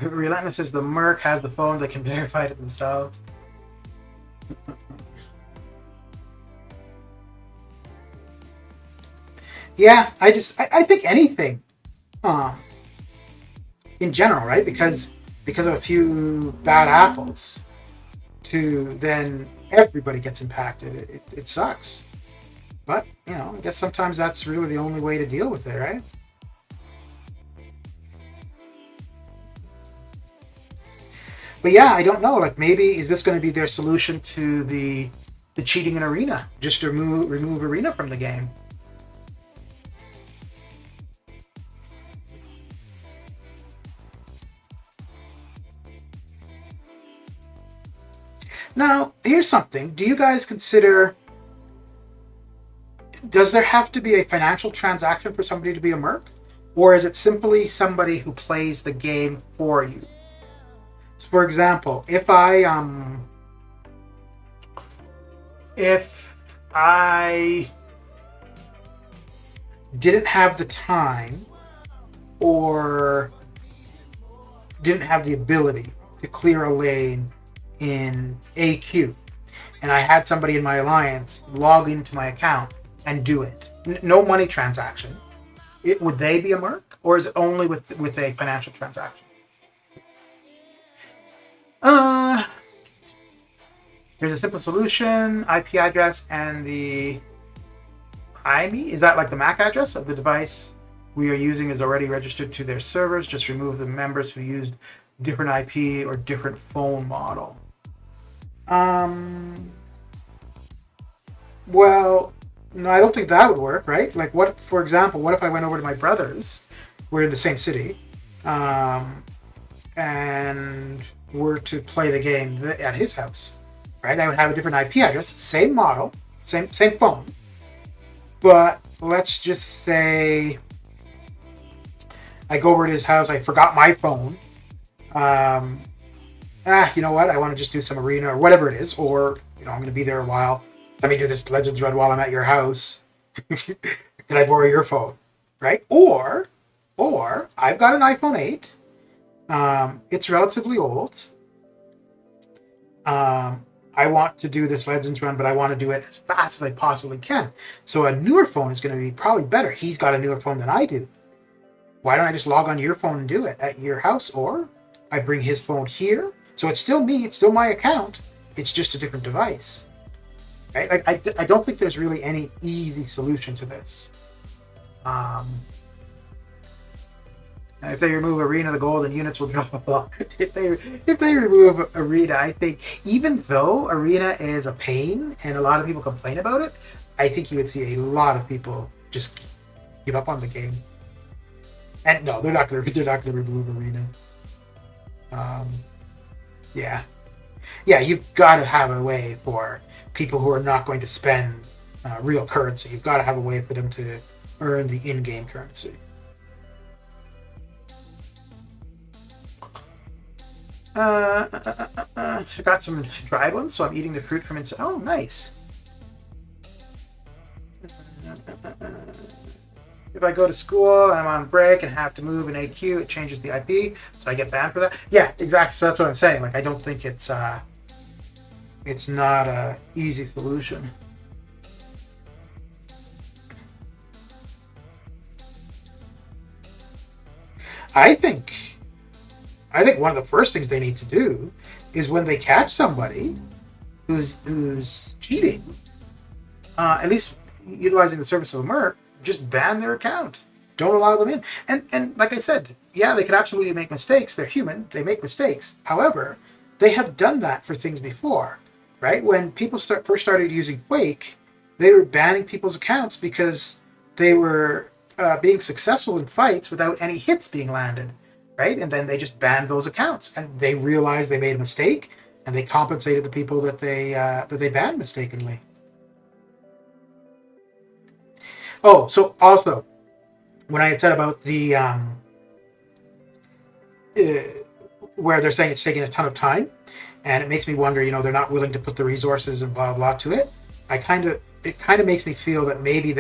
Relentless says the Merc has the phone that can verify it themselves. Yeah, I think anything, in general, right? Because of a few bad apples, to then everybody gets impacted. It sucks. But, I guess sometimes that's really the only way to deal with it, right? But yeah, I don't know. Like maybe is this going to be their solution to the cheating in Arena? Just to remove Arena from the game. Now, here's something. Do you guys consider, does there have to be a financial transaction for somebody to be a merc? Or is it simply somebody who plays the game for you? So for example, if I didn't have the time or didn't have the ability to clear a lane in AQ, and I had somebody in my alliance log into my account and do it, no money transaction, would they be a merc, or is it only with a financial transaction? Here's a simple solution: IP address and the IME. Is that like the MAC address of the device we are using is already registered to their servers? Just remove the members who used different IP or different phone model. Well, no, I don't think that would work, right? Like, what, for example, what if I went over to my brother's, we're in the same city, and were to play the game at his house, right? I would have a different IP address, same model, same phone, but let's just say I go over to his house, I forgot my phone, you know what, I want to just do some Arena or whatever it is, or, you know, I'm going to be there a while, let me do this Legends run while I'm at your house. Can I borrow your phone? Right? Or I've got an iPhone 8. It's relatively old. I want to do this Legends run, but I want to do it as fast as I possibly can. So a newer phone is going to be probably better. He's got a newer phone than I do. Why don't I just log on to your phone and do it at your house? Or I bring his phone here. So it's still me. It's still my account. It's just a different device. Right? I don't think there's really any easy solution to this. If they remove Arena, the golden units will drop a lot. If they remove Arena, I think even though Arena is a pain and a lot of people complain about it, I think you would see a lot of people just give up on the game. And no, they're not going to remove Arena. Yeah, you've got to have a way for people who are not going to spend real currency. You've got to have a way for them to earn the in-game currency. I got some dried ones, so I'm eating the fruit from inside. Oh, nice. If I go to school and I'm on break and have to move an AQ, it changes the IP, so I get banned for that. Yeah, exactly. So that's what I'm saying. Like, I don't think it's not a easy solution. I think one of the first things they need to do is when they catch somebody who's cheating, at least utilizing the service of a merc, just ban their account. Don't allow them in. And like I said, yeah, they could absolutely make mistakes. They're human. They make mistakes. However, they have done that for things before, right? When people first started using Quake, they were banning people's accounts because they were being successful in fights without any hits being landed, right? And then they just banned those accounts, and they realized they made a mistake, and they compensated the people that they banned mistakenly. Oh, so also, when I had said about the where they're saying it's taking a ton of time, and it makes me wonder, you know, they're not willing to put the resources and blah blah to it. It kind of makes me feel that maybe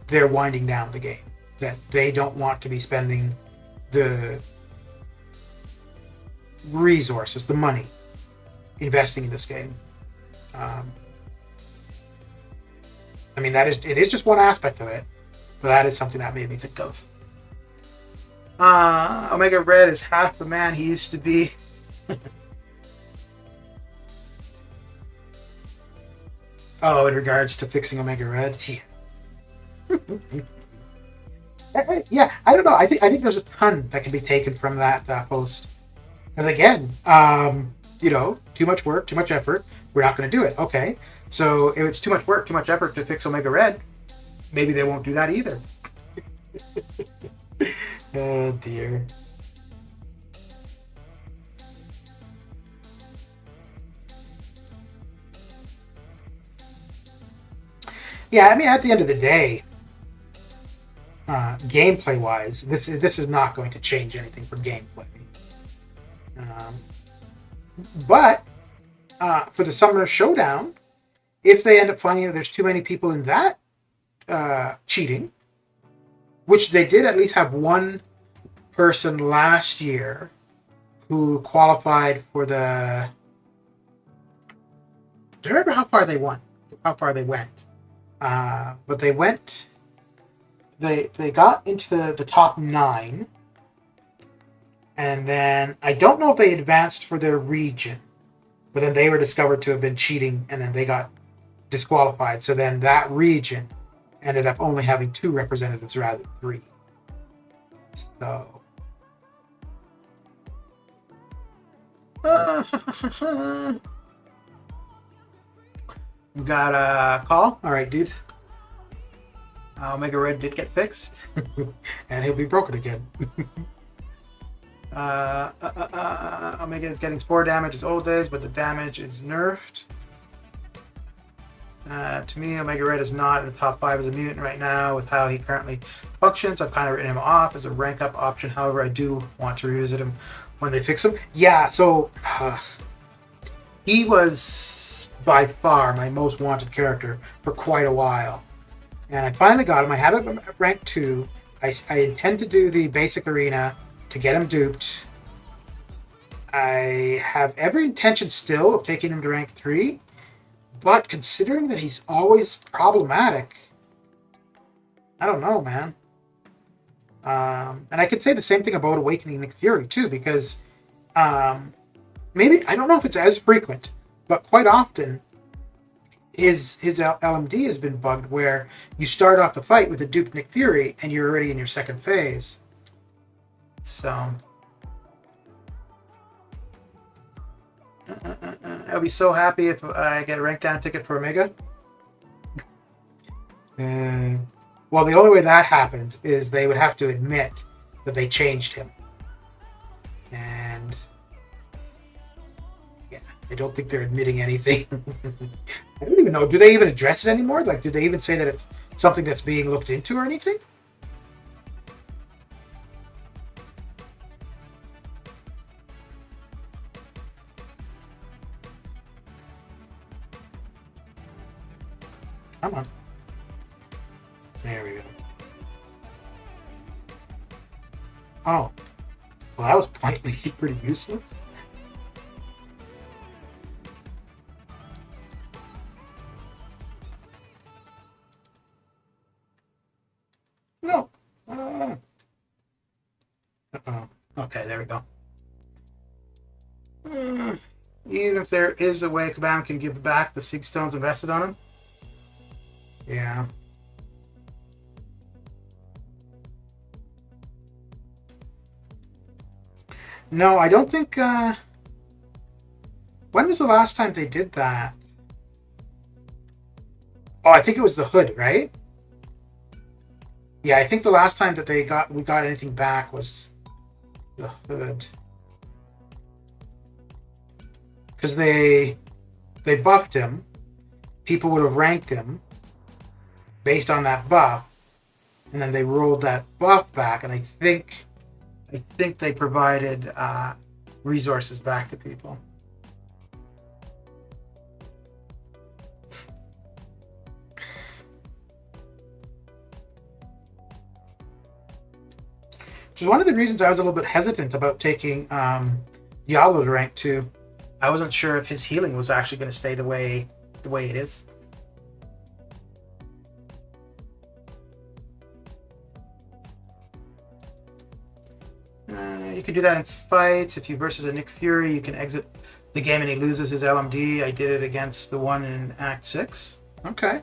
they're winding down the game, that they don't want to be spending the resources, the money, investing in this game. I mean, it is just one aspect of it, but that is something that made me think of. Omega Red is half the man he used to be. Oh, in regards to fixing Omega Red? Yeah. Yeah, I don't know. I think there's a ton that can be taken from that post. Because again, too much work, too much effort. We're not going to do it. Okay, so if it's too much work, too much effort to fix Omega Red, maybe they won't do that either. Oh dear. Yeah, I mean, at the end of the day, gameplay wise, this is not going to change anything for gameplay. Um, but for the Summoner Showdown, if they end up finding that there's too many people in that cheating, which they did at least have one person last year who qualified for the. Do you remember how far they went? But they went. They got into the top 9, and then I don't know if they advanced for their region, but then they were discovered to have been cheating, and then they got disqualified. So then that region ended up only having 2 representatives rather than 3. So. We got a call. All right, dude. Omega Red did get fixed, and he'll be broken again. Omega is getting spore damage as old days, but the damage is nerfed. To me, Omega Red is not in the top 5 as a mutant right now with how he currently functions. I've kind of written him off as a rank up option. However, I do want to revisit him when they fix him. Yeah, so he was by far my most wanted character for quite a while. And I finally got him. I have him at rank 2. I intend to do the basic arena to get him duped. I have every intention still of taking him to rank 3. But considering that he's always problematic, I don't know, man. And I could say the same thing about Awakening Nick Fury, too, because maybe, I don't know if it's as frequent, but quite often his LMD has been bugged where you start off the fight with a duped Nick Fury and you're already in your second phase. So I'll be so happy if I get a rank down ticket for Omega. Well, the only way that happens is they would have to admit that they changed him. And yeah, I don't think they're admitting anything. I don't even know. Do they even address it anymore? Like, do they even say that it's something that's being looked into or anything? Come on. There we go. Oh. Well, that was pointlessly pretty useless. No. Uh-oh. Okay, there we go. Even if there is a way Kabam can give back the Sig Stones invested on him. Yeah. No, I don't think... when was the last time they did that? Oh, I think it was the Hood, right? Yeah, I think the last time that we got anything back was the Hood. Because they buffed him. People would have ranked him based on that buff, and then they rolled that buff back, and I think they provided resources back to people. Which is one of the reasons I was a little bit hesitant about taking Diablo to rank 2. I wasn't sure if his healing was actually going to stay the way it is. You can do that in fights. If you versus a Nick Fury, you can exit the game and he loses his LMD. I did it against the one in Act 6. Okay.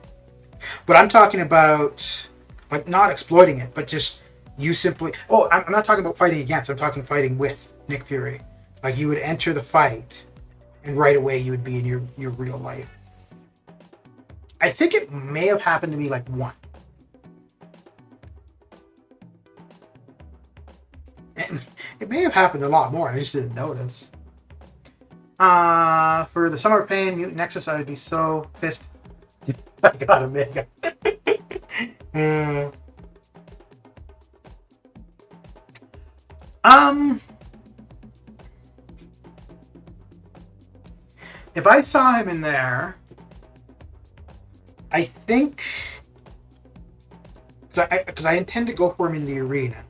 But I'm talking about, like, not exploiting it, but just You simply. Oh, I'm not talking about fighting against. I'm talking fighting with Nick Fury. Like you would enter the fight, and right away you would be in your real life. I think it may have happened to me like once. And it may have happened a lot more. I just didn't notice. For the Summer Pain Mutant Nexus, I would be so pissed. I got a mega. uh, um, if I saw him in there, I think because I intend to go for him in the arena.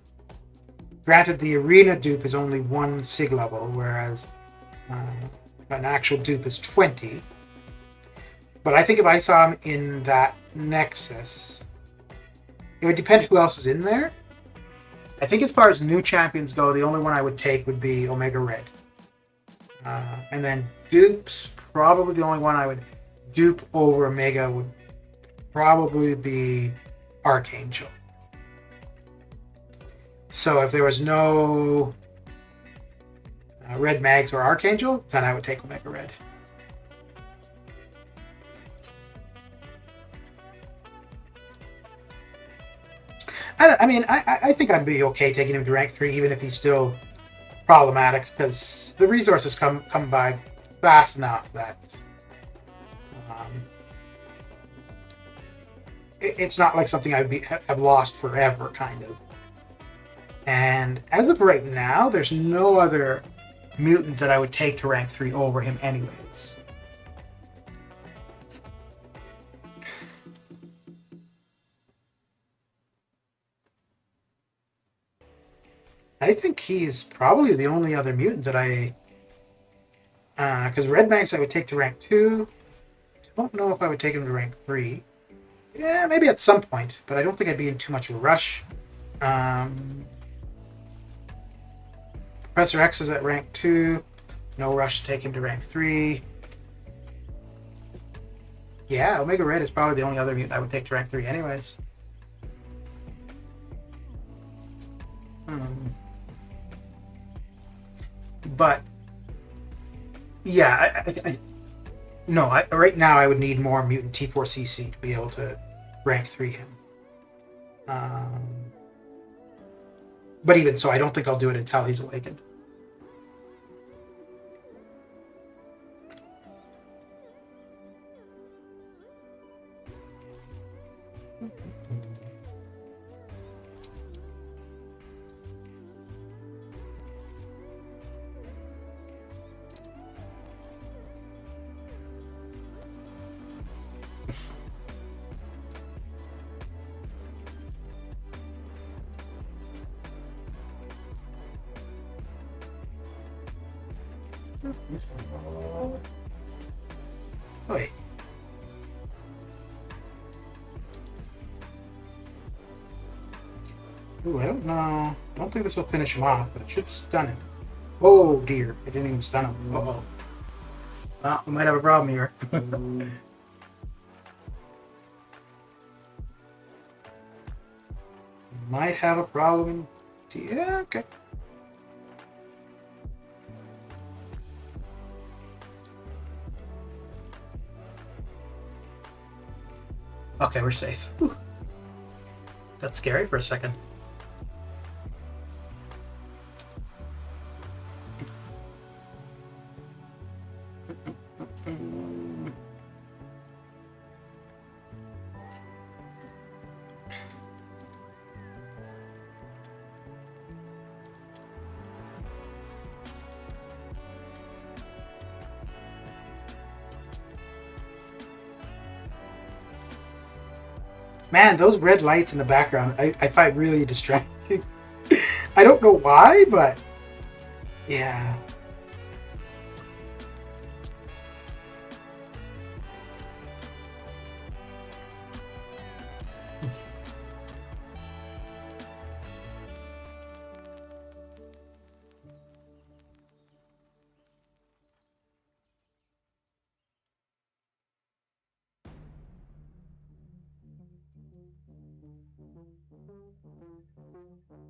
Granted, the arena dupe is only 1 sig level, whereas an actual dupe is 20. But I think if I saw him in that Nexus, it would depend who else is in there. I think as far as new champions go, the only one I would take would be Omega Red. And then dupes, probably the only one I would dupe over Omega would probably be Archangel. So if there was no Red Mags or Archangel, then I would take Omega Red. I think I'd be okay taking him to rank 3, even if he's still problematic, because the resources come by fast enough that it's not like something have lost forever, kind of. And as of right now, there's no other mutant that I would take to rank 3 over him anyways. I think he's probably the only other mutant that I... Because Red Max I would take to rank 2. Don't know if I would take him to rank 3. Yeah, maybe at some point, but I don't think I'd be in too much of a rush. Professor X is at rank 2. No rush to take him to rank 3. Yeah, Omega Red is probably the only other mutant I would take to rank 3 anyways. But yeah, right now I would need more mutant T4CC to be able to rank 3 him. But even so, I don't think I'll do it until he's awakened. Wait. Ooh, I don't know. I don't think this will finish him off, but it should stun him. Oh dear, it didn't even stun him. Uh-oh. Well, we might have a problem here. Might have a problem. Yeah, okay. Okay, we're safe. Whew. That's scary for a second. Man, those red lights in the background, I find really distracting. I don't know why, but yeah. All right,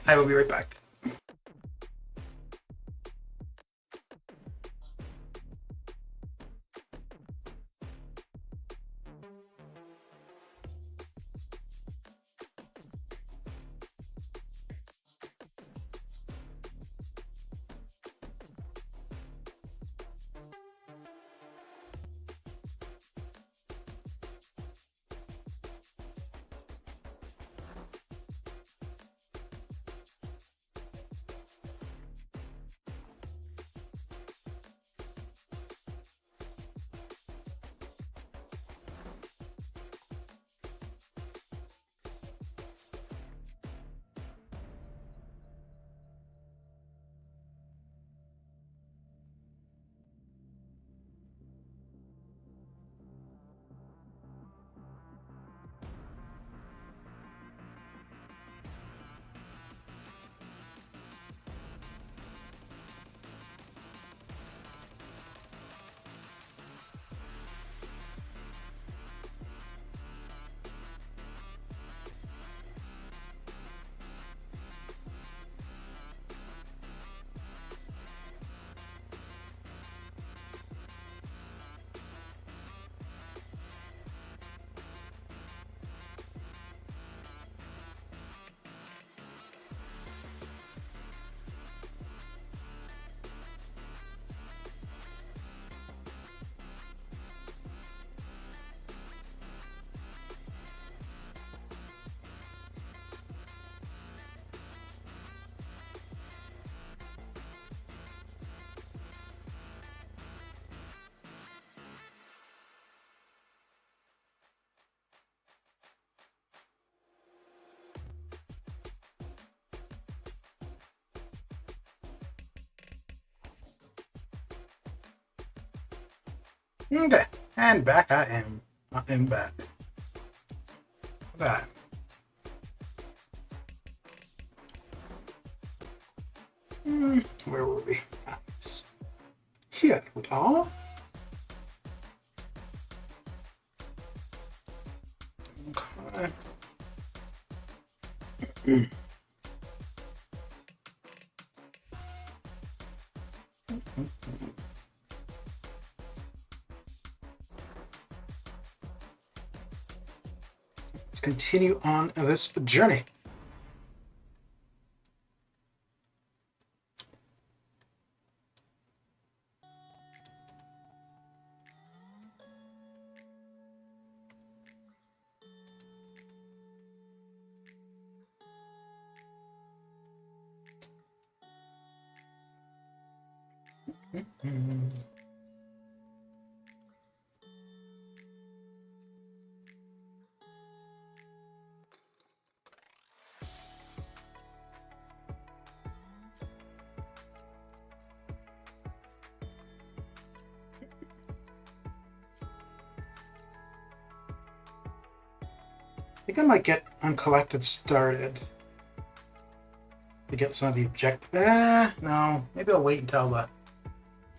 I will be right back. Okay, and back I am. I am back. Back. Where were we? Here we are. Okay. Let's continue on this journey. I think I might get Uncollected started to get some of the no, maybe I'll wait until the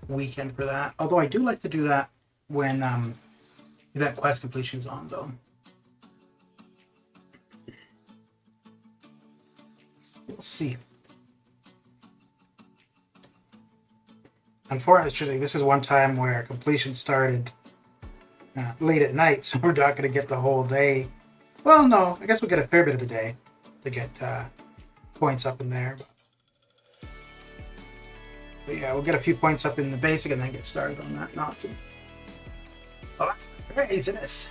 weekend for that. Although I do like to do that when event quest completion is on, though. We'll see. Unfortunately, this is one time where completion started late at night, so we're not going to get the whole day. Well, no, I guess we'll get a fair bit of the day to get points up in there. But yeah, we'll get a few points up in the basic and then get started on that nonsense. Oh, that's craziness.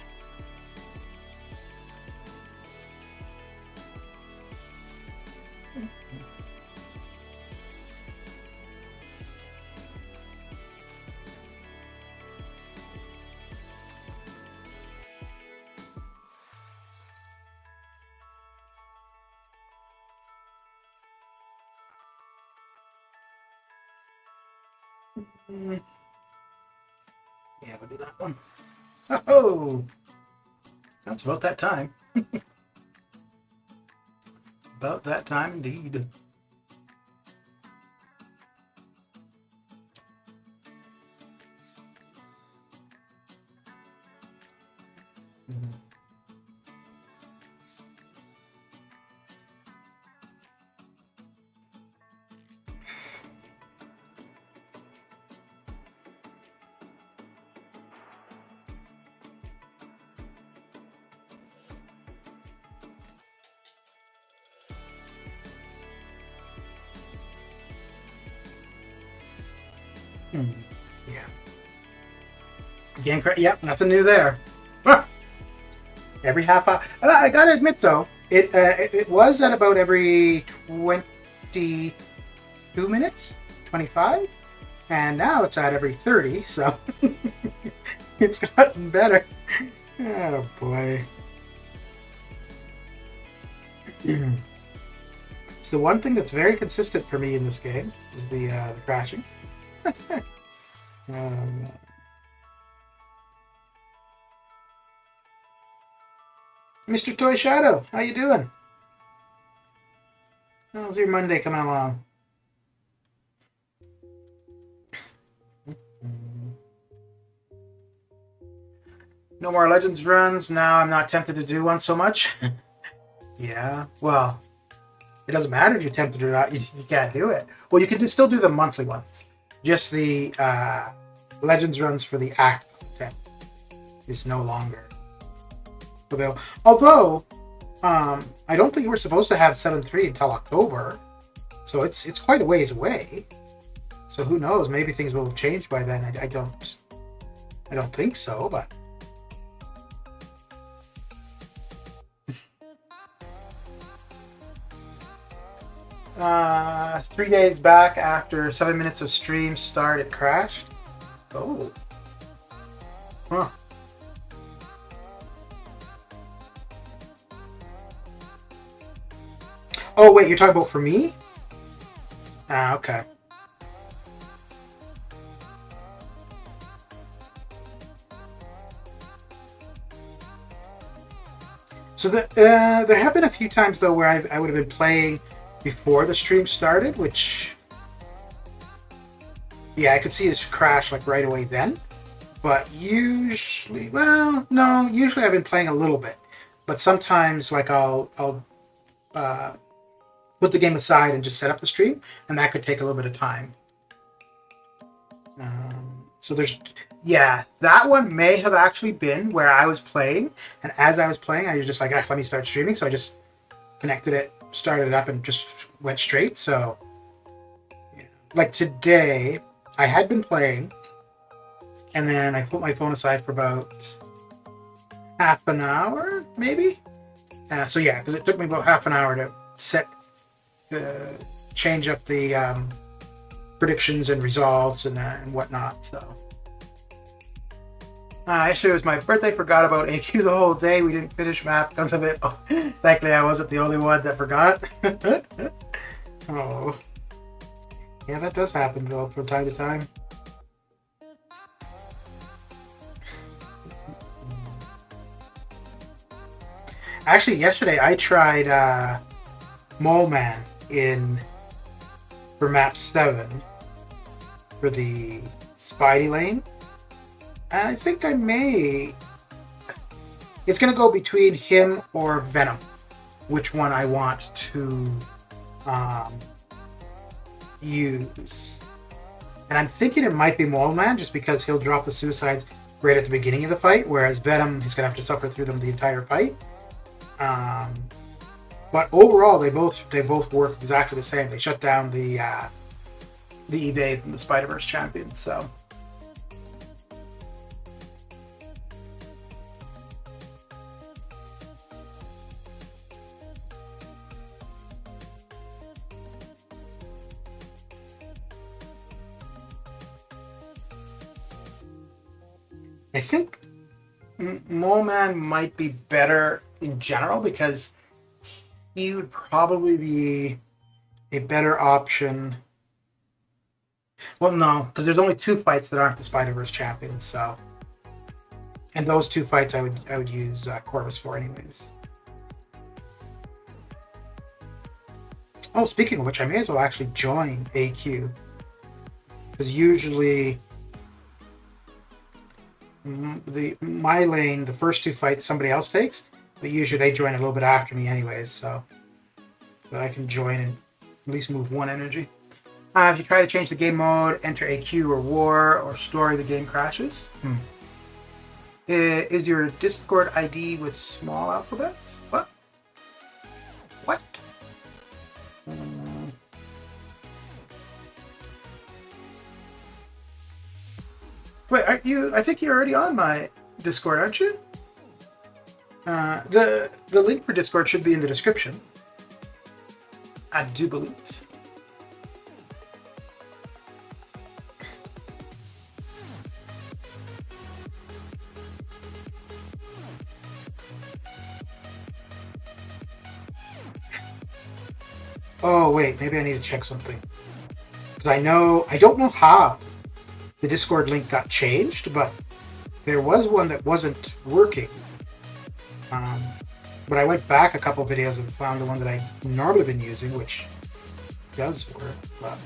Yeah, we'll do that one. Oh, that's about that time. About that time indeed. Mm-hmm. Hmm. Yeah. Yep, nothing new there. Huh. Every half hour. And I gotta admit though, it was at about every 22 minutes, 25, and now it's at every 30. So it's gotten better. Oh boy. So one thing that's very consistent for me in this game is the crashing. um, Mr. Toy Shadow, how you doing? How's your Monday coming along? No more Legends runs. Now I'm not tempted to do one so much. Yeah, well, it doesn't matter if you're tempted or not. You can't do it. Well, you can still do the monthly ones. Just the Legends runs for the act content is no longer available. Although, I don't think we're supposed to have 7.3 until October, so it's quite a ways away. So who knows? Maybe things will have changed by then. I don't think so, but. 3 days back after 7 minutes of stream start, it crashed. Oh. Huh. Oh, wait, you're talking about for me? Ah, okay. So there have been a few times, though, where I would have been playing before the stream started, which, yeah, I could see this crash like right away then. But usually, well, no, usually I've been playing a little bit. But sometimes, like, I'll put the game aside and just set up the stream, and that could take a little bit of time. So there's, yeah, that one may have actually been where I was playing, and as I was playing, I was just like, let me start streaming. So I just connected it, started it up, and just went straight. So, yeah. Like today, I had been playing, and then I put my phone aside for about half an hour, maybe. So yeah, because it took me about half an hour to change up the predictions and results and whatnot. So actually, it was my birthday. Forgot about AQ the whole day. We didn't finish map because of it. Oh, thankfully, I wasn't the only one that forgot. Oh, yeah, that does happen, Joel, from time to time. Actually, yesterday I tried Mole Man for map 7 for the Spidey lane. I think I may. It's going to go between him or Venom, which one I want to use. And I'm thinking it might be Mole Man, just because he'll drop the suicides right at the beginning of the fight, whereas Venom, he's going to have to suffer through them the entire fight. But overall, they both work exactly the same. They shut down the evade from the Spider-Verse champions. So. I think Mole Man might be better in general because he would probably be a better option. Well, no, because there's only 2 fights that aren't the Spider-Verse champions, so. And those 2 fights I would use Corvus for anyways. Oh, speaking of which, I may as well actually join AQ. Because usually my lane, the first 2 fights somebody else takes, but usually they join a little bit after me anyways, so I can join and at least move 1 energy. If you try to change the game mode, enter AQ or War or Story, the game crashes. Is your Discord ID with small alphabets? What? What? Wait, aren't you? I think you're already on my Discord, aren't you? The link for Discord should be in the description. I do believe. Oh wait, maybe I need to check something. Because I don't know how the Discord link got changed, but there was one that wasn't working. But I went back a couple videos and found the one that I normally been using, which does work. But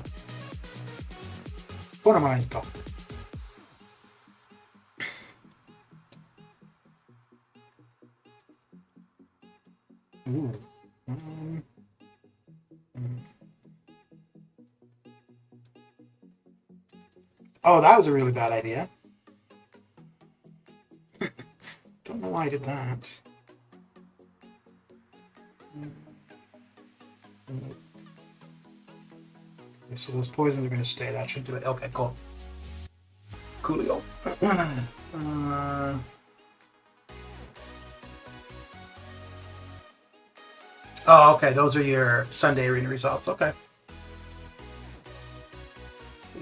what am I talking? Ooh. Oh, that was a really bad idea. Don't know why I did that. Okay, so those poisons are going to stay. That should do it. Okay, cool. Coolio. Oh, okay. Those are your Sunday arena results. Okay.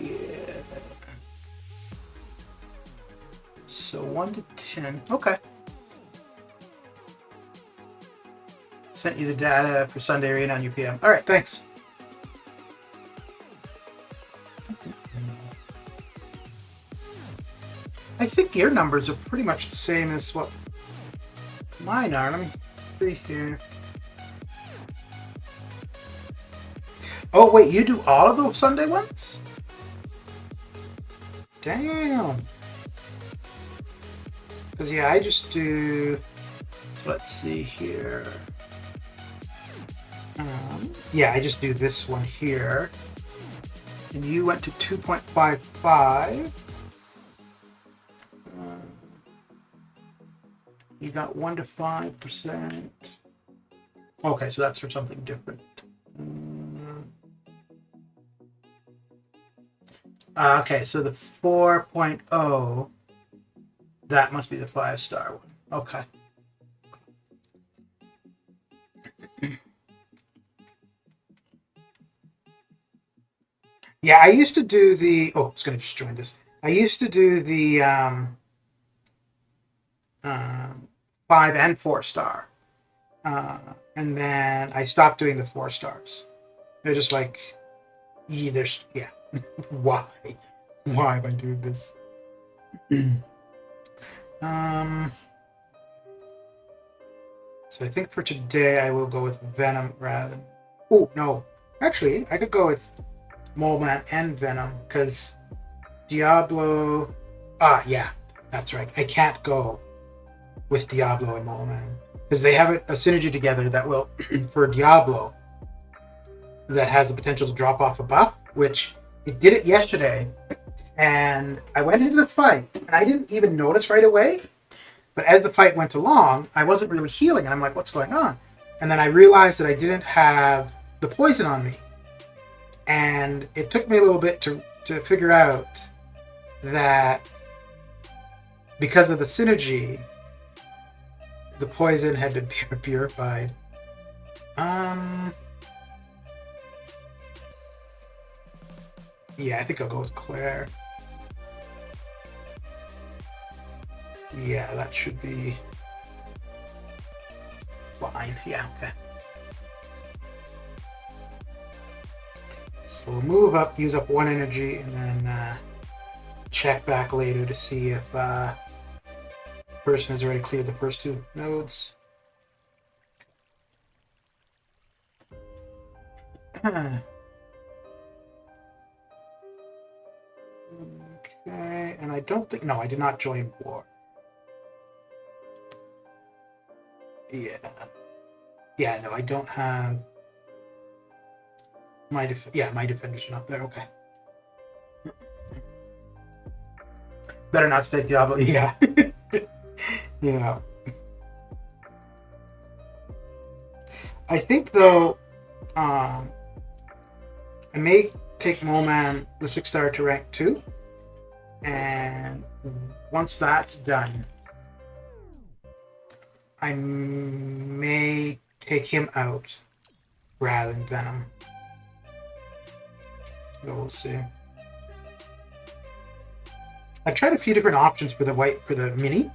Yeah. So 1 to 10. Okay. Sent you the data for Sunday arena on UPM. All right. Thanks. I think your numbers are pretty much the same as what mine are. Let me see here. Oh, wait, you do all of those Sunday ones? Damn. Because, yeah, I just do... Let's see here. Yeah, I just do this one here. And you went to 2.55. You got 1 to 5%. Okay, so that's for something different. Okay, so the 4.0, that must be the 5-star one. Okay. Yeah, I used to do the... Oh, I was going to just join this. I used to do the 5 and 4-star. And then I stopped doing the 4 stars. They're just like, yeah. Why? Why am I doing this? So I think for today I will go with Venom rather than... Oh, no. Actually, I could go with Mole Man and Venom because Diablo... yeah, that's right. I can't go with Diablo and Mole Man because they have a synergy together that will, for Diablo, that has the potential to drop off a buff, which it did it yesterday. And I went into the fight and I didn't even notice right away. But as the fight went along, I wasn't really healing. And I'm like, what's going on? And then I realized that I didn't have the poison on me. And it took me a little bit to figure out that because of the synergy, the poison had been purified. Yeah, I think I'll go with Claire. Yeah, that should be fine. Yeah, okay. So we'll move up, use up 1 energy, and then check back later to see if the person has already cleared the first 2 nodes. Okay, and I don't think... No, I did not join war. Yeah. Yeah, no, I don't have... my defenders are not there. Okay. Better not stay Diablo. Yeah. Yeah. I think, though, I may take Mole Man the 6-star to rank 2. And once that's done, I may take him out rather than Venom. So we'll see. I've tried a few different options for the mini.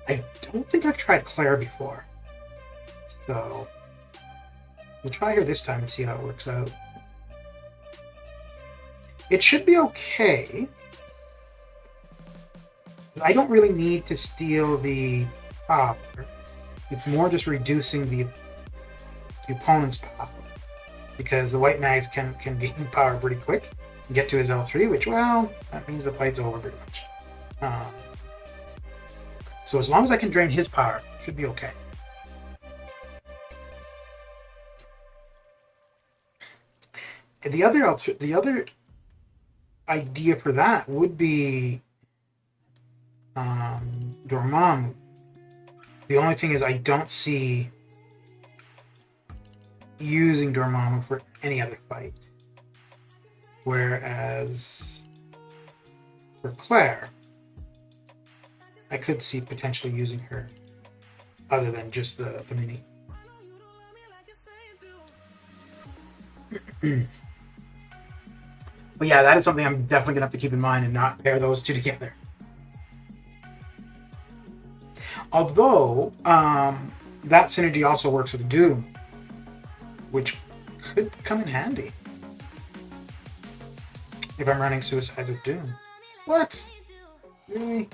I don't think I've tried Claire before. So we'll try her this time and see how it works out. It should be okay. I don't really need to steal the power. It's more just reducing the opponent's power. Because the white mags can gain power pretty quick and get to his L3, which, well, that means the fight's over pretty much. So as long as I can drain his power, it should be okay. The other idea for that would be Dormammu. The only thing is I don't see using Dormammu for any other fight. Whereas for Claire, I could see potentially using her other than just the mini. But yeah, that is something I'm definitely going to have to keep in mind and not pair those two together. Although, that synergy also works with Doom, which could come in handy if I'm running Suicides with Doom. What? Really?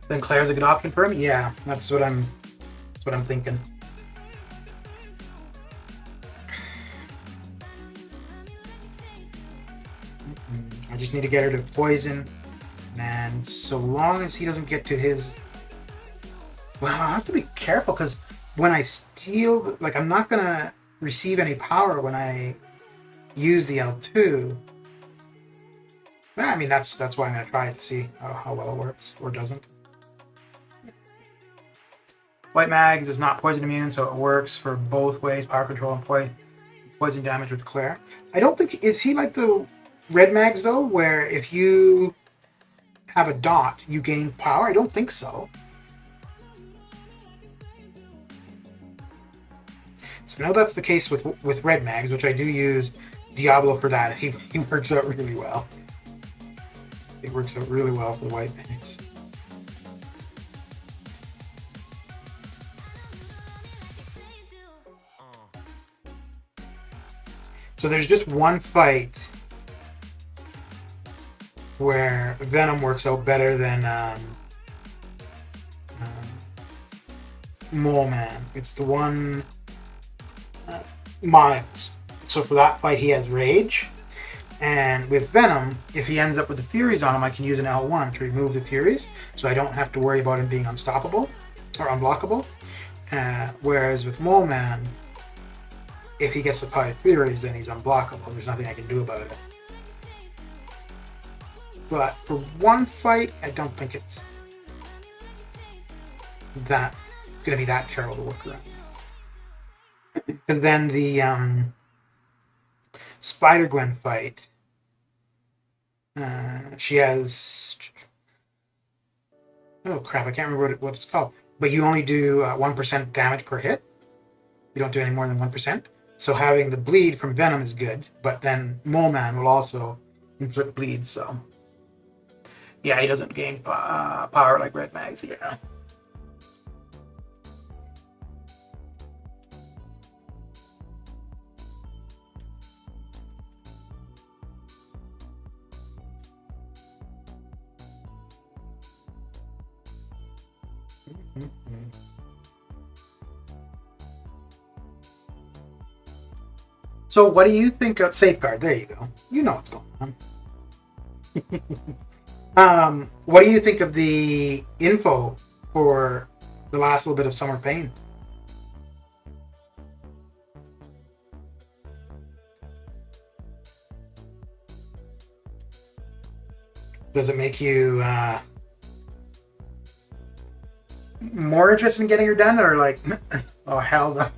Then Claire's a good option for him? Yeah, that's what I'm thinking. I just need to get her to poison, and so long as he doesn't get to his... Well, I have to be careful, because when I steal... Like, I'm not going to receive any power when I use the L2. Well, I mean, that's why I'm going to try it to see how well it works, or doesn't. White Mags is not poison immune, so it works for both ways, power control and poison damage with Claire. I don't think... Is he like the Red Mags, though, where if you have a dot, you gain power? I don't think so. So now that's the case with Red Mags, which I do use Diablo for that. He works out really well. It works out really well for the White Mags. So there's just one fight where Venom works out better than Mole Man. It's the one Miles. So for that fight he has Rage. And with Venom, if he ends up with the Furies on him, I can use an L1 to remove the Furies. So I don't have to worry about him being unstoppable or unblockable. Whereas with Mole Man, if he gets the 5 Furies, then he's unblockable. There's nothing I can do about it. But for one fight, I don't think it's that going to be that terrible to work around. Because then the Spider-Gwen fight, she has... Oh crap, I can't remember what it's called. But you only do 1% damage per hit. You don't do any more than 1%. So having the bleed from Venom is good, but then Mole Man will also inflict bleed, so... Yeah, he doesn't gain power like Red Mags, yeah. So what do you think of Safeguard? There you go. You know what's going on. What do you think of the info for the last little bit of Summer Pain? Does it make you more interested in getting her done, or like, oh hell no?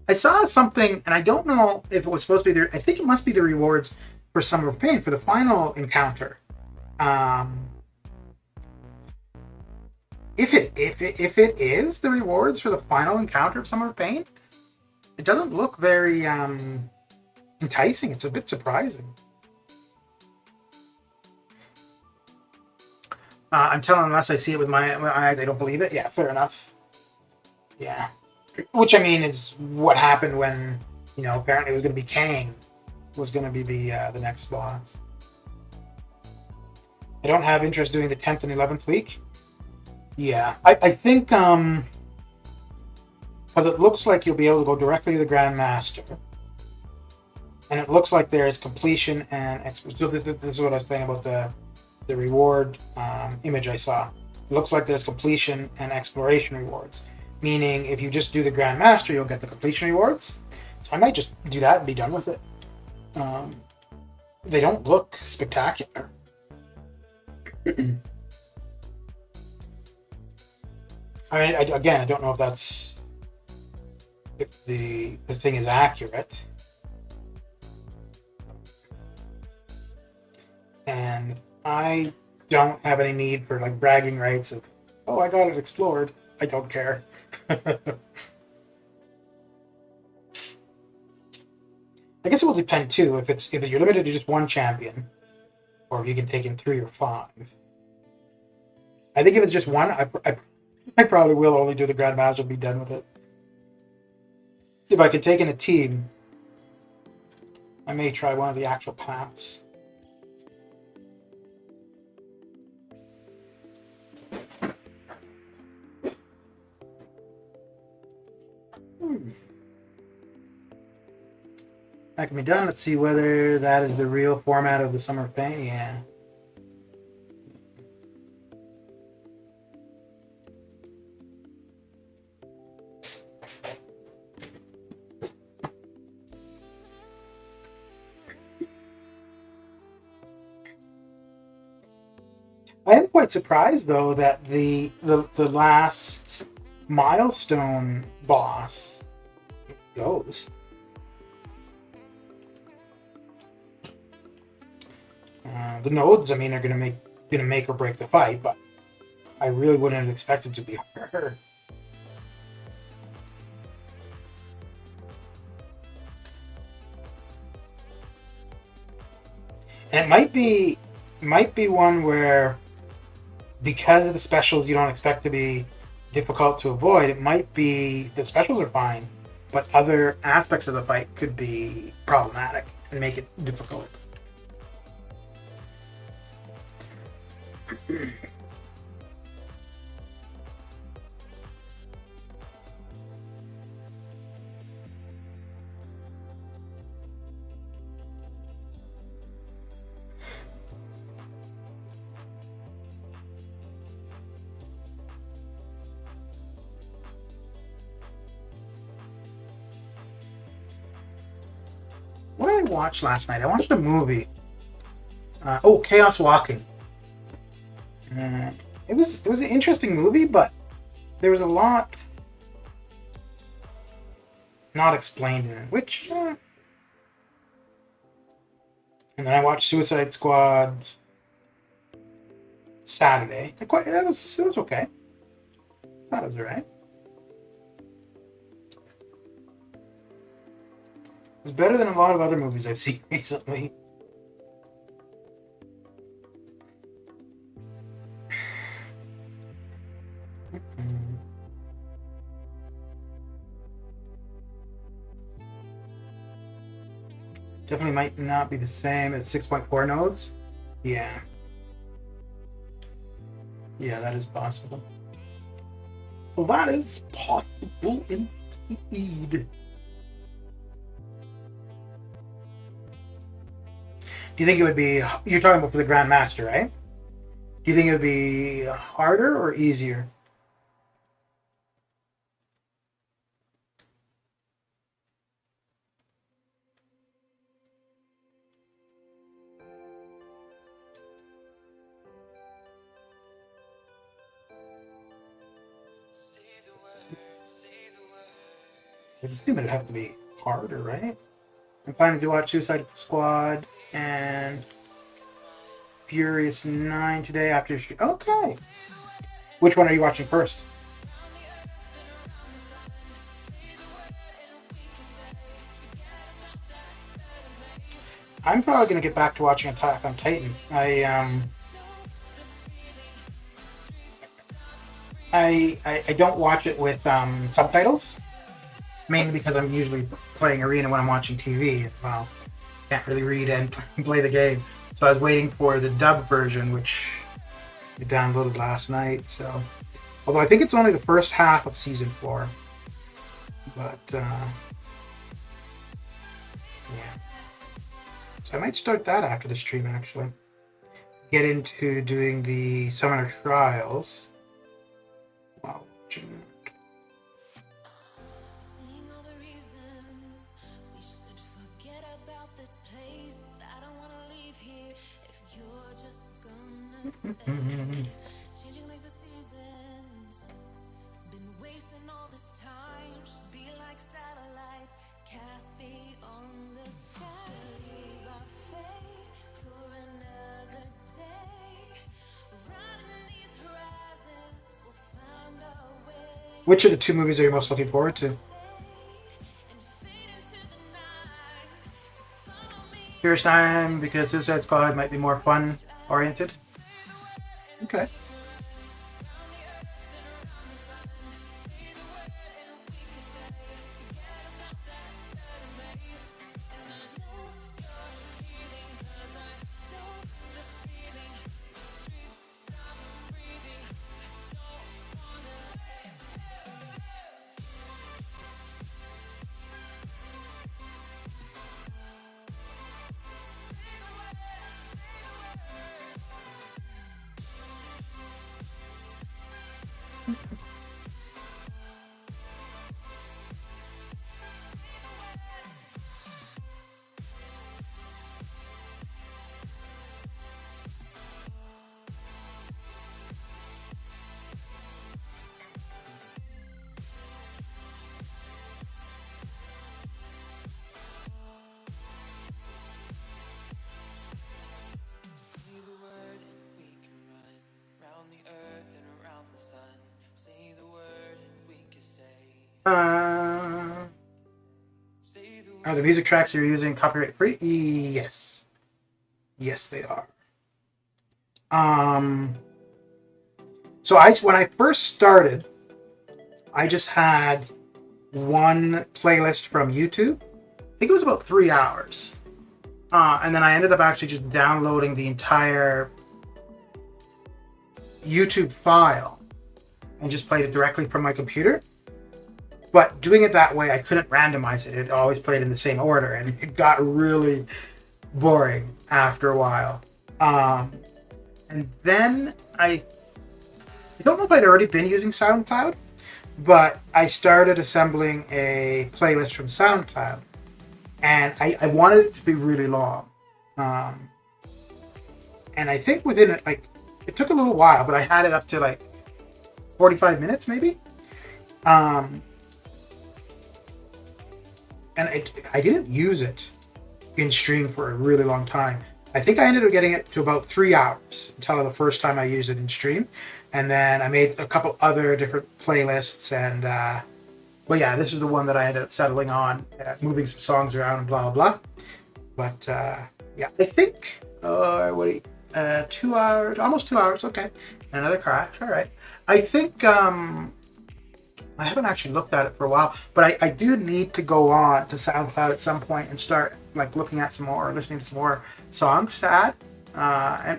I saw something, and I don't know if it was supposed to be there. I think it must be the rewards for Summer of Pain for the final encounter. If it is the rewards for the final encounter of Summer of Pain, it doesn't look very enticing. It's a bit surprising. I'm telling unless I see it with my eyes, I don't believe it. Yeah, fair enough. Yeah. Which, I mean, is what happened when, apparently it was going to be Kang was going to be the next boss. I don't have interest doing the 10th and 11th week. Yeah. I think, because it looks like you'll be able to go directly to the Grandmaster. And it looks like there's completion and... So this is what I was saying about the reward image I saw. It looks like there's completion and exploration rewards. Meaning, if you just do the Grandmaster, you'll get the completion rewards. So I might just do that and be done with it. They don't look spectacular. I don't know if that's... if the thing is accurate. And I don't have any need for, like, bragging rights of, oh, I got it explored. I don't care. I guess it will depend too if you're limited to just one champion, or if you can take in 3 or 5. I think if it's just one, I probably will only do the Grandmaster and be done with it. If I could take in a team, I may try one of the actual paths. That can be done. Let's see whether that is the real format of the Summer of Pain. Yeah. I am quite surprised, though, that the last milestone boss goes. The nodes, I mean, are gonna make or break the fight, but I really wouldn't have expected to be her. And it might be one where, because of the specials you don't expect to be difficult to avoid, it might be the specials are fine, but other aspects of the fight could be problematic and make it difficult. What did I watch last night? I watched a movie. Chaos Walking. It was an interesting movie, but there was a lot not explained in it, which... And then I watched Suicide Squad Saturday. It was okay. Thought it was alright. It was better than a lot of other movies I've seen recently. Definitely might not be the same as 6.4 nodes. Yeah. Yeah, that is possible. Well, that is possible indeed. Do you think it would be... You're talking about for the Grandmaster, right? Do you think it would be harder or easier? I would assume it'd have to be harder, right? I'm planning to watch Suicide Squad and Furious 9 today after. Okay. Which one are you watching first? I'm probably going to get back to watching Attack on Titan. I don't watch it with subtitles, mainly because I'm usually playing Arena when I'm watching TV. Well, can't really read and play the game. So I was waiting for the dub version, which I downloaded last night. So, although I think it's only the first half of season 4, but yeah. So I might start that after the stream. Actually, get into doing the Summoner Trials. Wow. Changing like the seasons, been wasting all this time, should be like satellites, cast beyond the sky, leave our fate for another day, riding these horizons, we'll find our way. Which of the 2 movies are you most looking forward to? First time, because Suicide Squad might be more fun oriented. Okay. Are the music tracks you're using copyright free? Yes. Yes, they are. So when I first started, I just had one playlist from YouTube. I think it was about 3 hours. And then I ended up actually just downloading the entire YouTube file and just played it directly from my computer. But doing it that way, I couldn't randomize it. It always played in the same order, and it got really boring after a while. And then I don't know if I'd already been using SoundCloud, but I started assembling a playlist from SoundCloud, and I wanted it to be really long. And I think within it, it took a little while, but I had it up to 45 minutes maybe. And I didn't use it in stream for a really long time. I think I ended up getting it to about 3 hours until the first time I used it in stream. And then I made a couple other different playlists. And, well, yeah, this is the one that I ended up settling on, moving some songs around and blah, blah. But, yeah, I think, 2 hours, almost 2 hours. Okay. Another crash. All right. I think, I haven't actually looked at it for a while, but I do need to go on to SoundCloud at some point and start looking at some more, or listening to some more songs to add,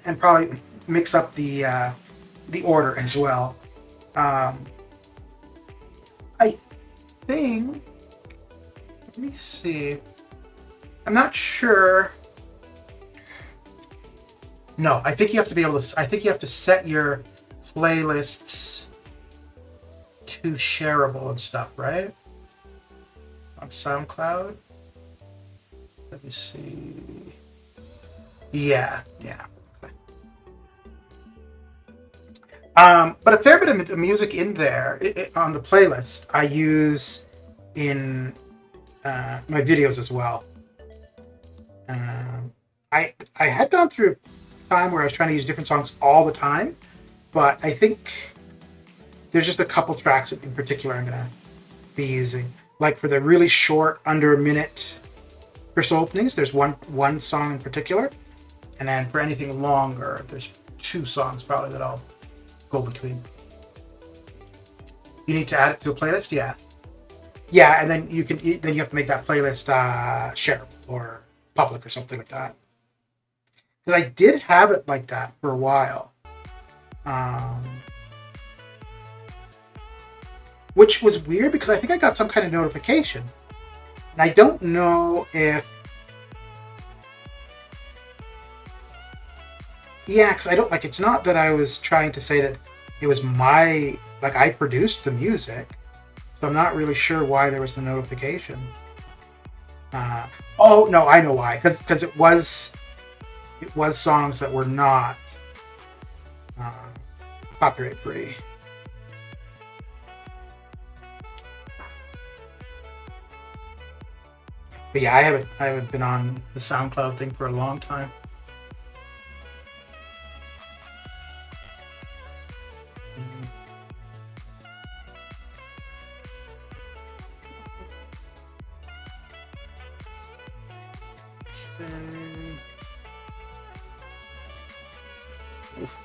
and probably mix up the order as well. I think. Let me see. I'm not sure. No, I think you have to be able to. I think you have to set your playlists to shareable and stuff, right? On SoundCloud. Let me see. Yeah. Okay. But a fair bit of the music in there on the playlist, I use in my videos as well. I had gone through a time where I was trying to use different songs all the time, but I think there's just a couple tracks in particular I'm gonna be using. Like for the really short, under a minute crystal openings, there's one song in particular, and then for anything longer, there's 2 songs probably that I'll go between. You need to add it to a playlist, yeah, and then you have to make that playlist shareable or public or something like that. Because I did have it like that for a while, which was weird because I think I got some kind of notification, and I don't know if because I don't like. It's not that I was trying to say that it was my I produced the music, so I'm not really sure why there was the notification. Oh no, I know why. Because it was songs that were not copyright free. But yeah, I haven't been on the SoundCloud thing for a long time. Oof.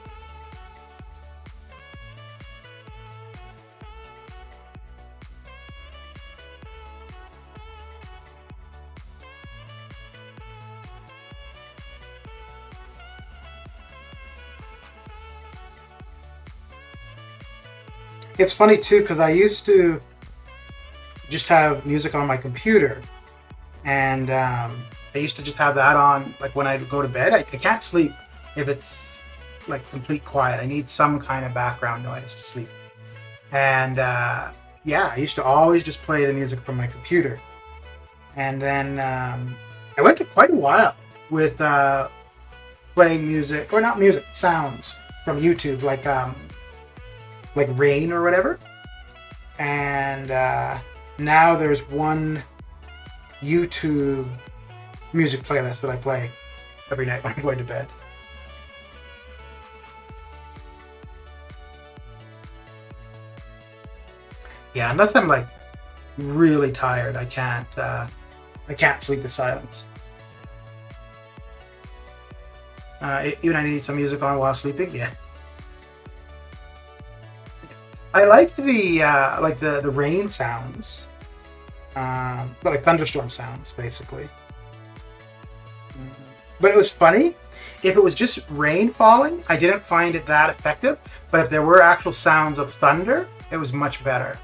It's funny too because I used to just have music on my computer, and I used to just have that on like when I go to bed. I can't sleep if it's like complete quiet. I need some kind of background noise to sleep. And yeah, I used to always just play the music from my computer. And then I went to quite a while with playing music, or not music, sounds from YouTube, like rain or whatever. And now there's one YouTube music playlist that I play every night when I'm going to bed. Yeah, unless I'm like really tired, I can't sleep with silence. Even I need some music on while sleeping. Yeah, I like the rain sounds, like thunderstorm sounds, basically. But it was funny. If it was just rain falling, I didn't find it that effective. But if there were actual sounds of thunder, it was much better.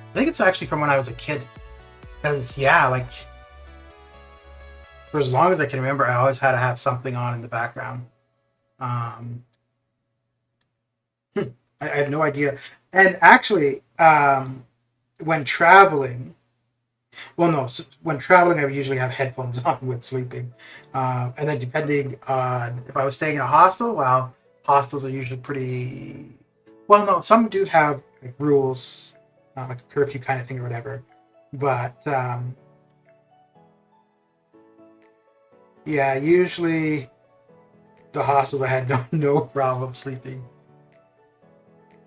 I think it's actually from when I was a kid. Because, yeah, like, for as long as I can remember, I always had to have something on in the background. I have no idea. And actually, when traveling, well, no, when traveling, I would usually have headphones on with sleeping. And then depending on if I was staying in a hostel, well, hostels are usually pretty, well, no, some do have like rules, like a curfew kind of thing or whatever. But yeah, usually the hostels I had no problem sleeping.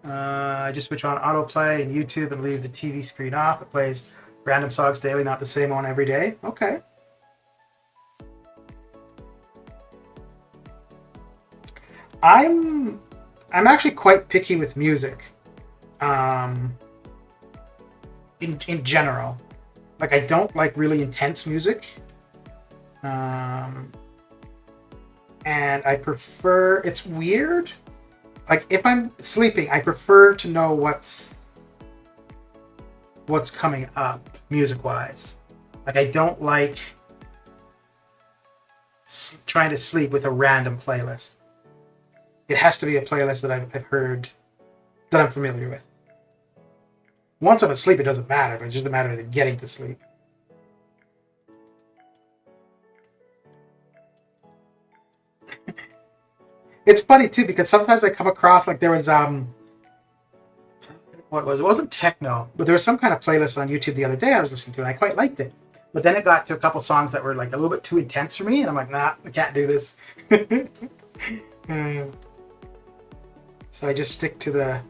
I just switch on autoplay and YouTube and leave the TV screen off. It plays random songs daily, not the same one every day. Okay. I'm I'm actually quite picky with music. Um, in general, like I don't like really intense music. Um, and I prefer. It's weird. Like if I'm sleeping, I prefer to know what's coming up music wise. Like I don't like trying to sleep with a random playlist. It has to be a playlist that I've heard, that I'm familiar with. Once I'm asleep, it doesn't matter, but it's just a matter of getting to sleep. It's funny too because sometimes I come across, like there was what was it? It wasn't techno, but there was some kind of playlist on YouTube the other day I was listening to, and I quite liked it. But then it got to a couple songs that were like a little bit too intense for me, and I'm like, nah, I can't do this. So I just stick to the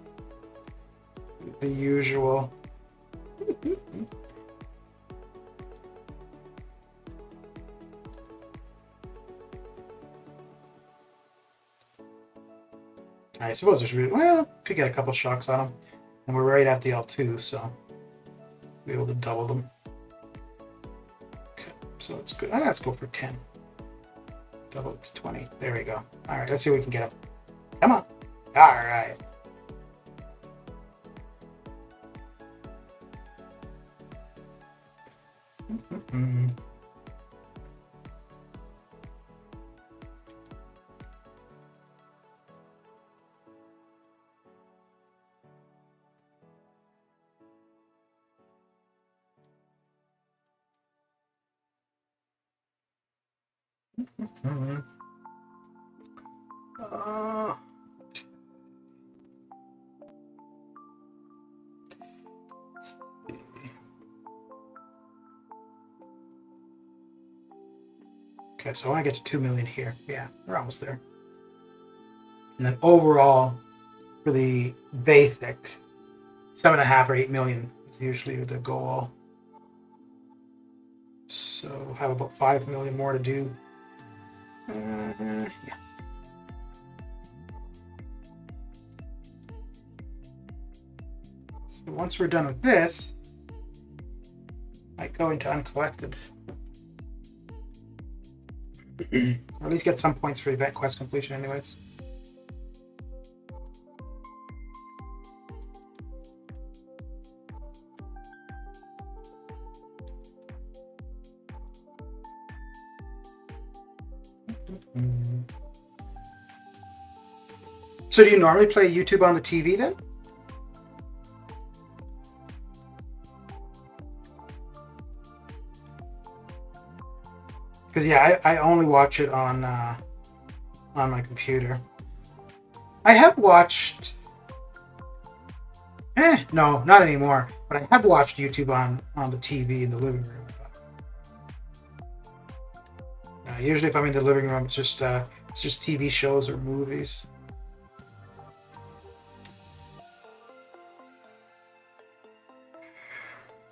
usual. I suppose there's really, well, could get a couple shocks on them. And we're right at the L2, so be able to double them. Okay, so it's good. Let's go for 10. Double it to 20. There we go. All right, let's see if we can get them. Come on. All right. Mm-hmm. Mm-hmm. Okay, so I want to get to 2 million here. Yeah, we're almost there. And then overall, for the basic, 7.5 or 8 million is usually the goal. So have about 5 million more to do. Yeah. So once we're done with this, I might go into uncollected. Or at least get some points for event quest completion anyways. So do you normally play YouTube on the TV then? Because yeah, I only watch it on my computer. I have watched. No, not anymore. But I have watched YouTube on the TV in the living room. Usually, if I'm in the living room, it's just TV shows or movies.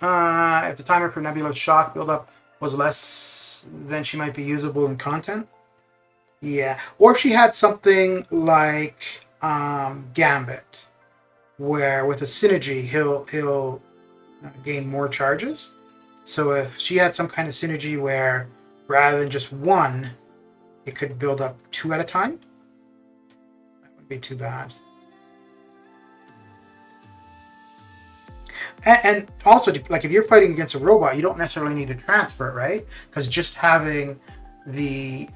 If the timer for Nebula's shock buildup was less, then she might be usable in content. Yeah, or if she had something like Gambit, where with a synergy he'll gain more charges. So if she had some kind of synergy where rather than just one, it could build up 2 at a time, that wouldn't be too bad. And also, like if you're fighting against a robot, you don't necessarily need to transfer it, right? Because just having the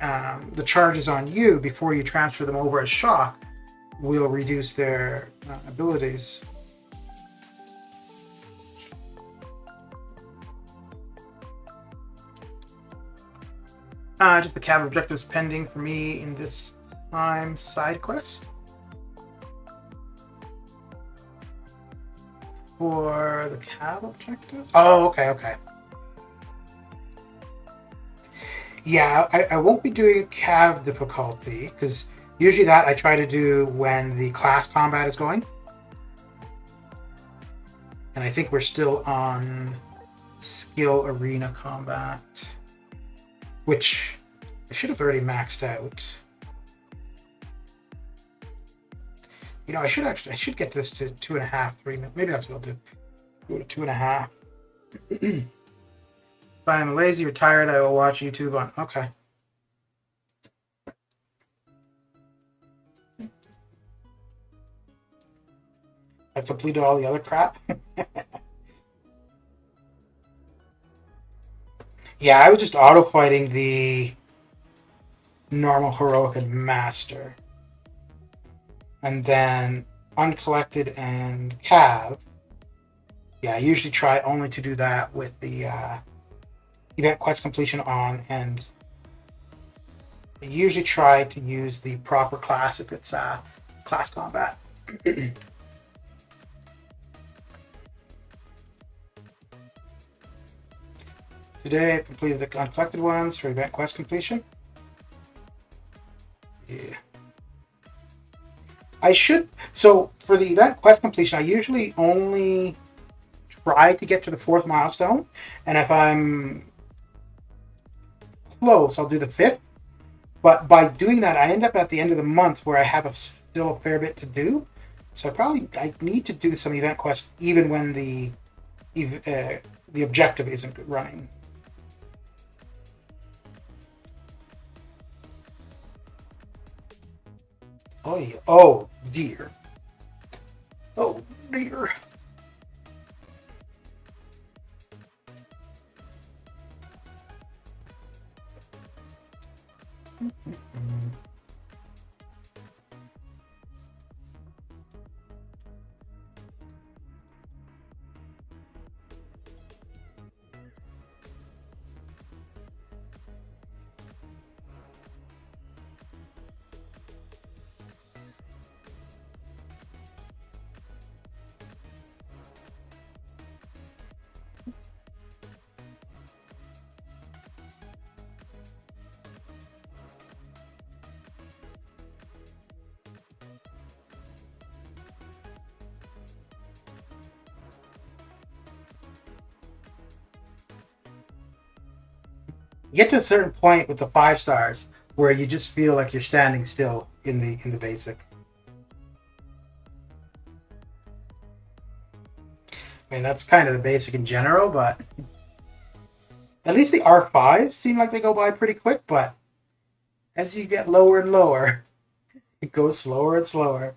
charges on you before you transfer them over as shock will reduce their abilities. Just the cab objectives pending for me in this time side quest. For the cab objective? Oh, okay. Yeah, I won't be doing cab difficulty, because usually that I try to do when the class combat is going. And I think we're still on skill arena combat, which I should have already maxed out. You know, I should get this to 2.5, 3 minutes. Maybe that's what I'll do. Go to 2.5. If I'm lazy or tired, I will watch YouTube on. Okay. I've completed all the other crap. Yeah, I was just auto fighting the normal, heroic, and master. And then uncollected and cav. Yeah, I usually try only to do that with the event quest completion on, and I usually try to use the proper class if it's class combat. Today I completed the uncollected ones for event quest completion. Yeah. I should, so for the event quest completion, I usually only try to get to the 4th milestone, and if I'm close, I'll do the 5th. But by doing that, I end up at the end of the month where I have still a fair bit to do. So I need to do some event quests even when the objective isn't running. Oh, yeah. Oh dear. Oh dear. You get to a certain point with the 5 stars where you just feel like you're standing still in the basic. I mean, that's kind of the basic in general, but at least the R5s seem like they go by pretty quick, but as you get lower and lower, it goes slower and slower.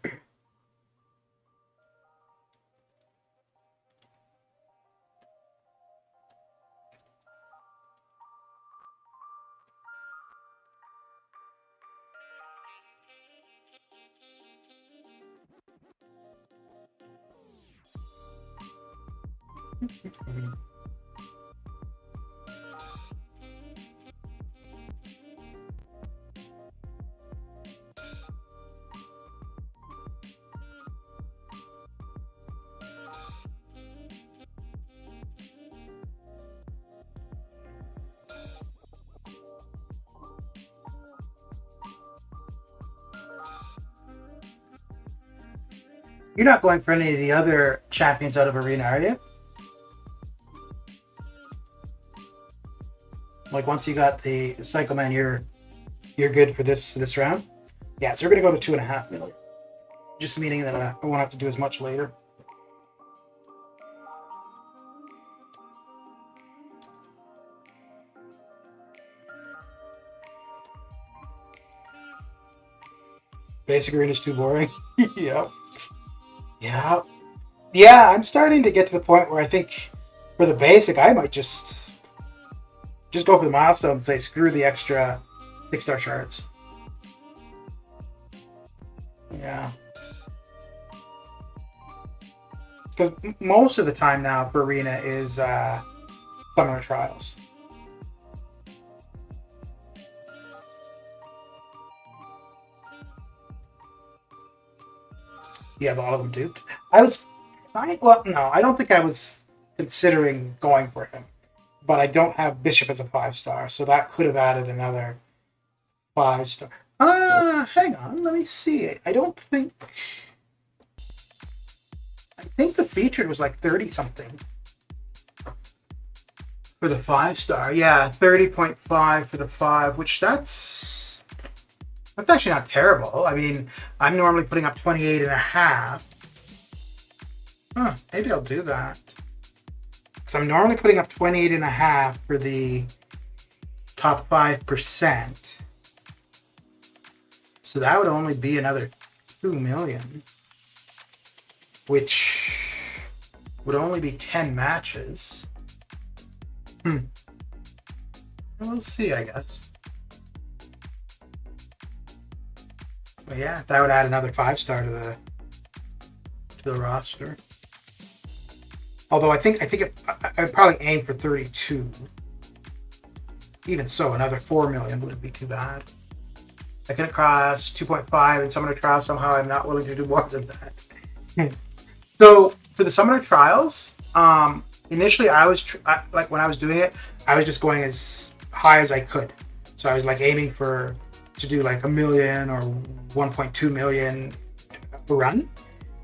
You're not going for any of the other champions out of Arena, are you? Like once you got the Psycho Man, you're good for this round. Yeah, so we're gonna go to 2.5 million. Just meaning that I won't have to do as much later. Basic Arena is too boring. Yep. Yeah. Yeah, I'm starting to get to the point where I think for the basic, I might just go for the milestone and say screw the extra 6-star shards. Yeah. Because most of the time now for Arena is Summoner Trials. You have all of them duped. Well, no, I don't think I was considering going for him. But I don't have Bishop as a 5-star, so that could have added another 5-star. Hang on, let me see it. I think the featured was like 30 something for the 5-star. Yeah, 30.5 for the 5, which that's That's actually not terrible. I mean, I'm normally putting up 28 and a half. Huh, maybe I'll do that. Because I'm normally putting up 28 and a half for the top 5%. So that would only be another 2 million, which would only be 10 matches. We'll see, I guess. But yeah, that would add another 5-star to the roster. Although I'd probably aim for 32. Even so, another 4 million wouldn't be too bad. I can cross 2.5 in Summoner Trials. Somehow I'm not willing to do more than that. So for the Summoner Trials, initially I was like when I was doing it, I was just going as high as I could. So I was like aiming to do like 1 million or 1.2 million per run.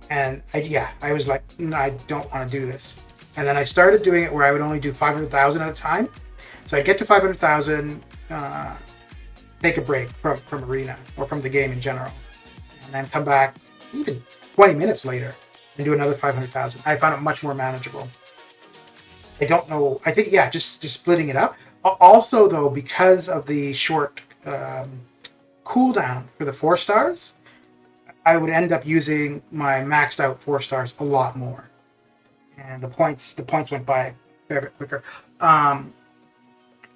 And I was like, no, I don't want to do this. And then I started doing it where I would only do 500,000 at a time. So I'd get to 500,000, take a break from Arena or from the game in general, and then come back even 20 minutes later and do another 500,000. I found it much more manageable. I don't know. I think, just splitting it up. Also, though, because of the short cooldown for the 4 stars, I would end up using my maxed out 4 stars a lot more, and the points went by a fair bit quicker.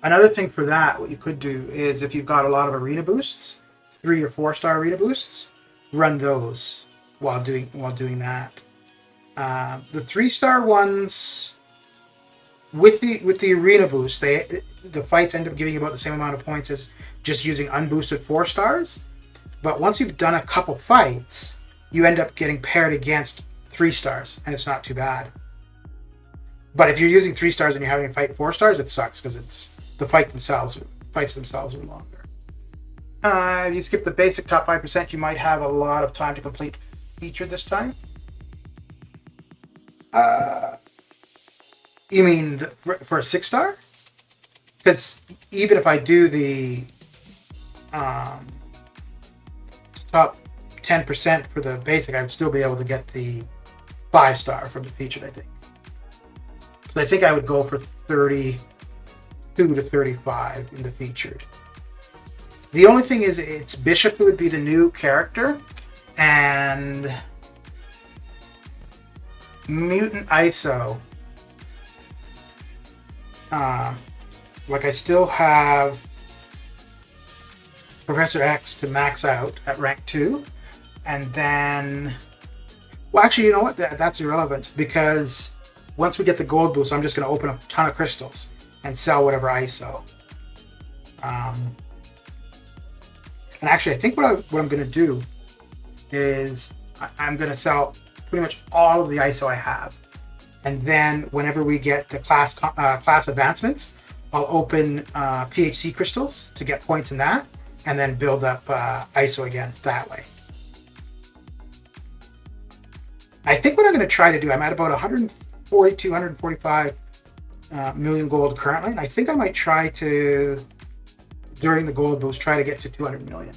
Another thing for that, what you could do is if you've got a lot of arena boosts, 3 or 4 star arena boosts, run those while doing that. The 3-star ones with the arena boost, the fights end up giving you about the same amount of points as just using unboosted 4 stars. But once you've done a couple fights, you end up getting paired against 3 stars, and it's not too bad. But if you're using 3 stars and you're having to fight 4 stars, it sucks because it's the fights themselves are longer. If you skip the basic top 5%, you might have a lot of time to complete feature this time. You mean for a 6-star? Because even if I do the top 10% for the basic, I would still be able to get the 5-star from the featured, I think. So I think I would go for 32 to 35 in the featured. The only thing is it's Bishop who would be the new character, and Mutant ISO. Like I still have Professor X to max out at rank 2, and then, well, actually, you know what? That's irrelevant because once we get the gold boost, I'm just going to open up a ton of crystals and sell whatever ISO. And actually, I think what I'm going to do is I'm going to sell pretty much all of the ISO I have, and then whenever we get the class advancements, I'll open PHC crystals to get points in that, and then build up ISO again that way. I think what I'm going to try to do, I'm at about 142, 145 million gold currently, and I think I might try to, during the gold boost, try to get to 200 million.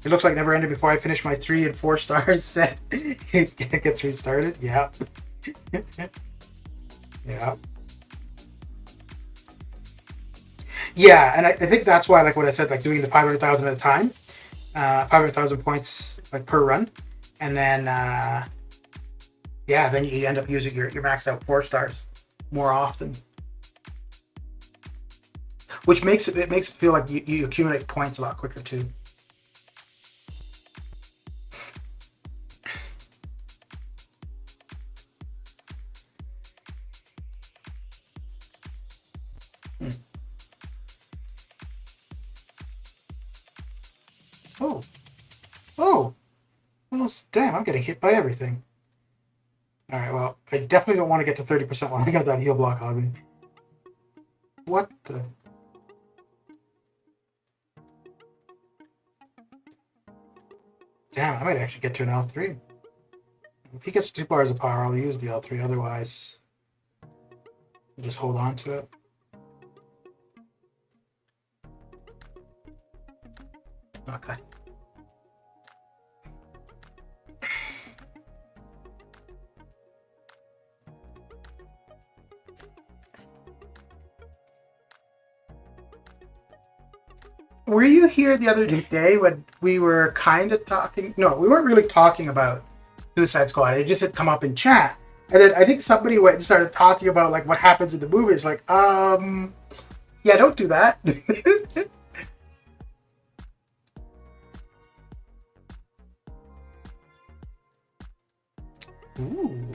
It looks like never ended before I finish my 3 and 4 stars set. It gets restarted. Yeah. Yeah. Yeah, and I think that's why, like what I said, like doing the 500,000 at a time, 500,000 points like per run, and then then you end up using your maxed out 4 stars more often, which makes it feel like you accumulate points a lot quicker too. Oh, well, damn, I'm getting hit by everything. All right, well, I definitely don't want to get to 30% when I got that heal block on me. What the? Damn, I might actually get to an L3. If he gets 2 bars of power, I'll use the L3. Otherwise, I'll just hold on to it. Okay. Were you here the other day when we were kind of talking? No, we weren't really talking about Suicide Squad. It just had come up in chat, and then I think somebody went and started talking about like what happens in the movie. It's like, yeah, don't do that. Ooh.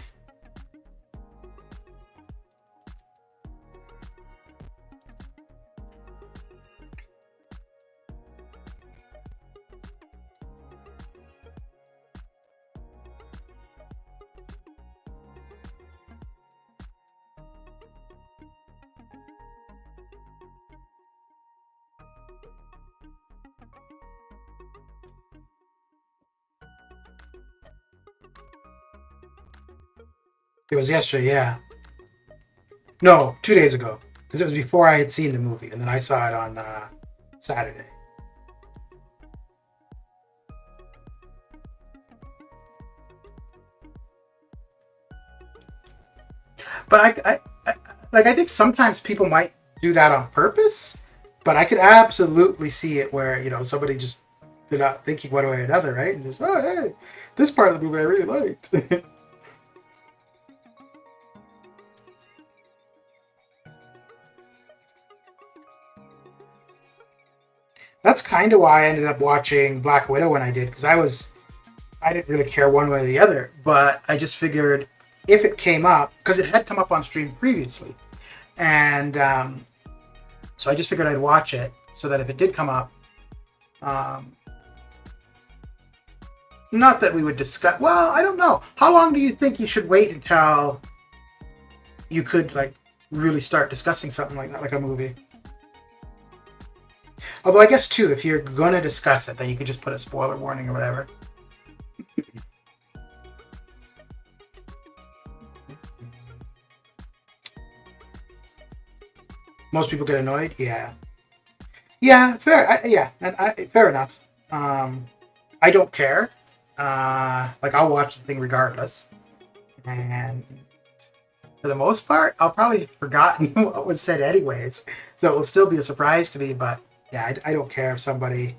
It was yesterday, yeah. No, 2 days ago, because it was before I had seen the movie, and then I saw it on Saturday. But I think sometimes people might do that on purpose. But I could absolutely see it where somebody just they're not thinking one way or another, right? And just hey, this part of the movie I really liked. That's kind of why I ended up watching Black Widow when I did, because I didn't really care one way or the other, but I just figured if it came up, because it had come up on stream previously, and so I just figured I'd watch it so that if it did come up, not that we would discuss. Well, I don't know. How long do you think you should wait until you could like really start discussing something like that, like a movie? Although I guess too, if you're gonna discuss it, then you could just put a spoiler warning or whatever. Most people get annoyed. Yeah, fair. Fair enough. I don't care. Like I'll watch the thing regardless, and for the most part, I'll probably have forgotten what was said anyways. So it will still be a surprise to me. But yeah, I don't care if somebody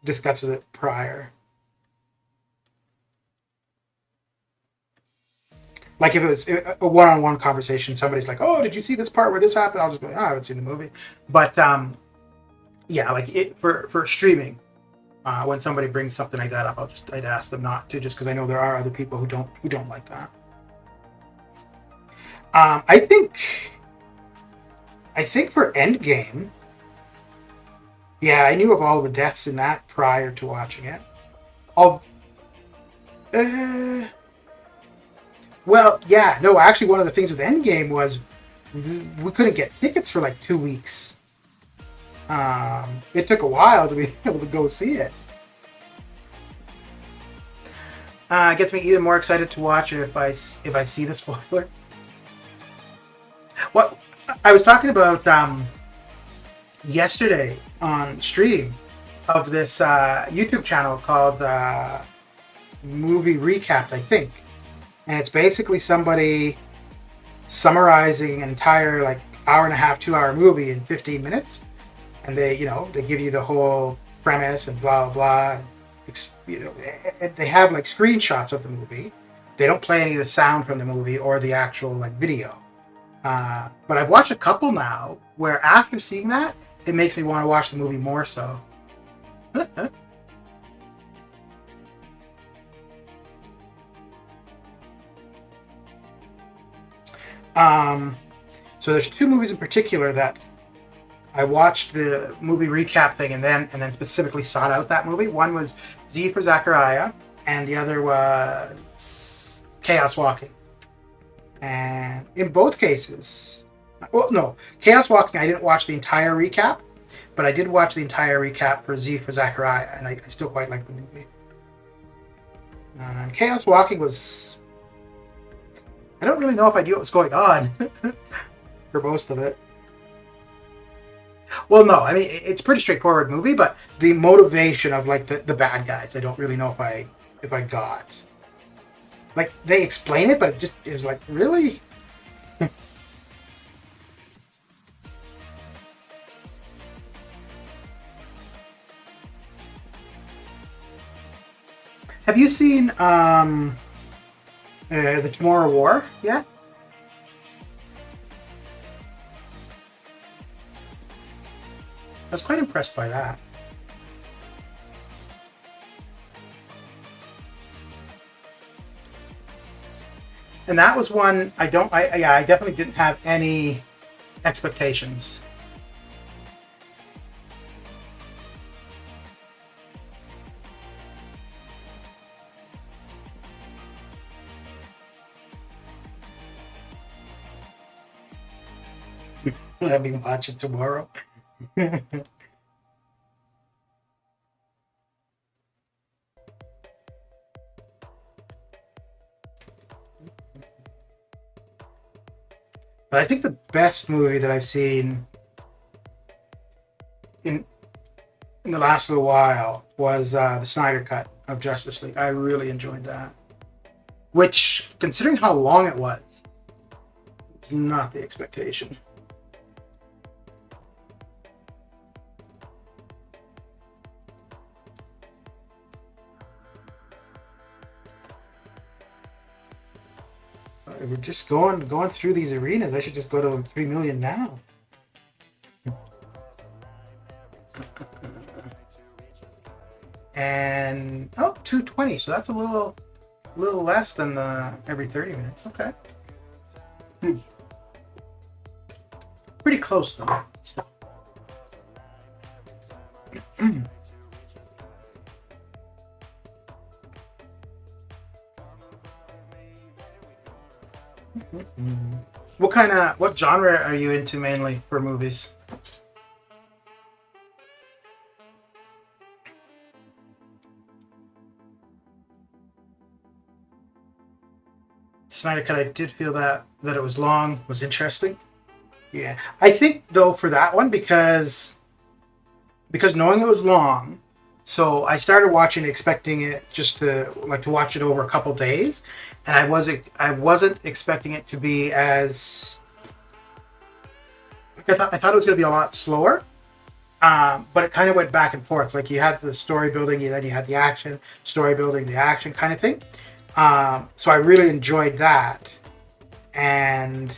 discusses it prior. Like if it was a one-on-one conversation, somebody's like, "Oh, did you see this part where this happened?" I'll just be like, "Oh, I haven't seen the movie." But yeah, like it for streaming, when somebody brings something like that up, I'd ask them not to, just because I know there are other people who don't like that. I think for Endgame, yeah, I knew of all the deaths in that prior to watching it. Well, yeah, no, actually, one of the things with Endgame was we couldn't get tickets for like 2 weeks. It took a while to be able to go see it. It gets me even more excited to watch it if I see the spoiler. What I was talking about yesterday on stream of this YouTube channel called Movie Recapped, I think. And it's basically somebody summarizing an entire like hour and a half, 2 hour movie in 15 minutes. And they give you the whole premise and blah, blah, and they have like screenshots of the movie. They don't play any of the sound from the movie or the actual like video. But I've watched a couple now where after seeing that, it makes me want to watch the movie more so. So there's two movies in particular that I watched the movie recap thing and then specifically sought out that movie. One was Z for Zachariah, and the other was Chaos Walking. And in both cases, well, no, Chaos Walking, I didn't watch the entire recap, but I did watch the entire recap for Z for Zachariah, and I still quite like the movie. Chaos Walking was... I don't really know if I knew what was going on for most of it. Well, no, I mean it's a pretty straightforward movie, but the motivation of like the bad guys, I don't really know if I got. Like they explain it, but it was like really. Have you seen the Tomorrow War yet? I was quite impressed by that. And that was one I don't. I definitely didn't have any expectations. Let me watch it tomorrow. But I think the best movie that I've seen in the last little while was the Snyder Cut of Justice League. I really enjoyed that. Which, considering how long it was not the expectation. We're just going through these arenas. I should just go to 3 million now. And 220. So that's a little less than the every 30 minutes. Okay. Pretty close though. What genre are you into mainly for movies? Snyder Cut, I did feel that it was long, was interesting. Yeah, I think though for that one because knowing it was long, so I started watching expecting it just to watch it over a couple days, and I wasn't expecting it to be as like I thought it was going to be a lot slower, but it kind of went back and forth. Like you had the story building, then you had the action, story building, the action kind of thing. So I really enjoyed that, and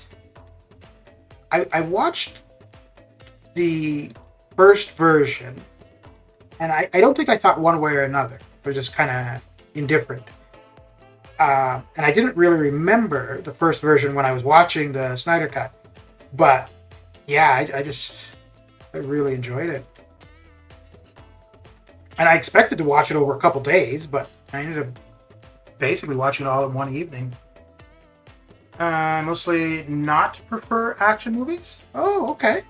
I watched the first version, and I don't think I thought one way or another. It was just kind of indifferent. And I didn't really remember the first version when I was watching the Snyder Cut. But yeah, I really enjoyed it. And I expected to watch it over a couple days, but I ended up basically watching it all in one evening. Mostly not prefer action movies? Oh, okay.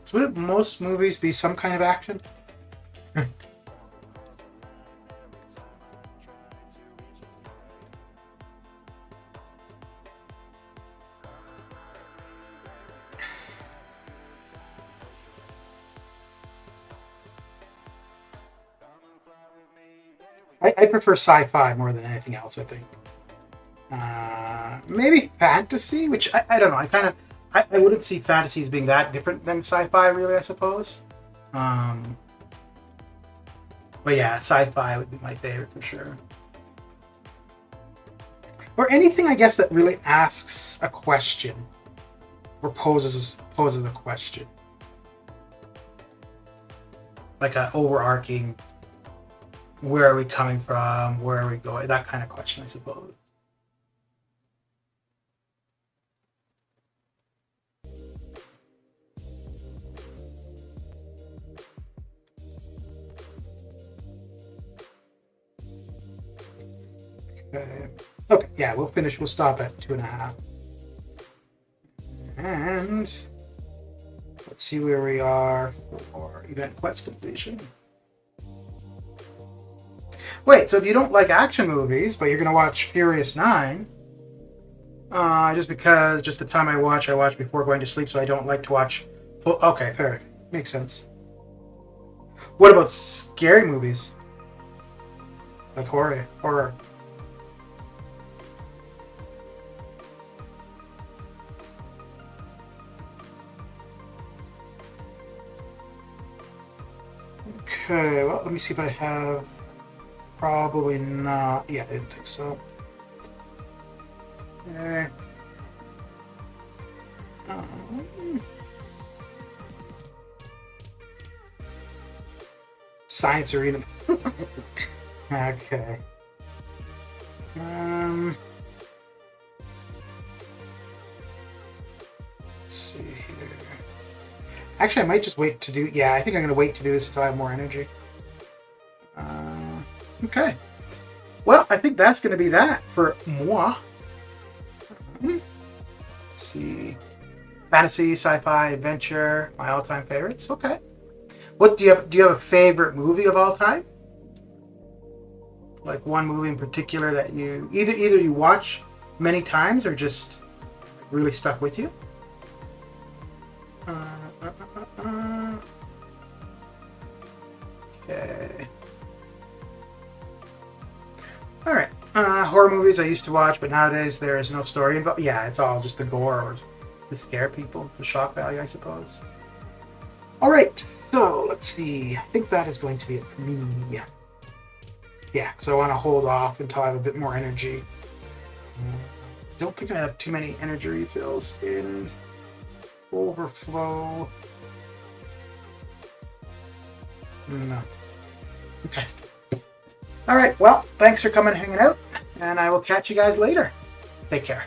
So would most movies be some kind of action? I prefer sci-fi more than anything else, I think. Maybe fantasy, which I don't know. I wouldn't see fantasy as being that different than sci-fi, really, I suppose. But yeah, sci-fi would be my favorite for sure. Or anything, I guess, that really asks a question or poses a question, like an overarching. Where are we coming from? Where are we going? That kind of question, I suppose. Okay. Okay, yeah, we'll finish. We'll stop at 2.5. And let's see where we are for event quest completion. Wait, so if you don't like action movies, but you're going to watch Furious 9, Just because just the time I watch before going to sleep, so I don't like to watch. Well, okay, fair. Makes sense. What about scary movies? Like horror. Okay, well, let me see if I have. Probably not. Yeah, I didn't think so. Okay. Science arena. Okay. Let's see here. Actually, I might just wait to do. Yeah, I think I'm going to wait to do this until I have more energy. Okay. Well, I think that's going to be that for moi. Let's see. Fantasy, sci-fi, adventure, my all-time favorites. Okay. What do you have? Do you have a favorite movie of all time? Like one movie in particular that you either you watch many times or just really stuck with you? Okay. All right. Horror movies I used to watch, but nowadays there is no story involved. Yeah, it's all just the gore or to scare people, the shock value, I suppose. All right. So let's see. I think that is going to be it for me. Yeah, because I want to hold off until I have a bit more energy. I don't think I have too many energy refills in overflow. No. Okay. All right. Well, thanks for coming and hanging out, and I will catch you guys later. Take care.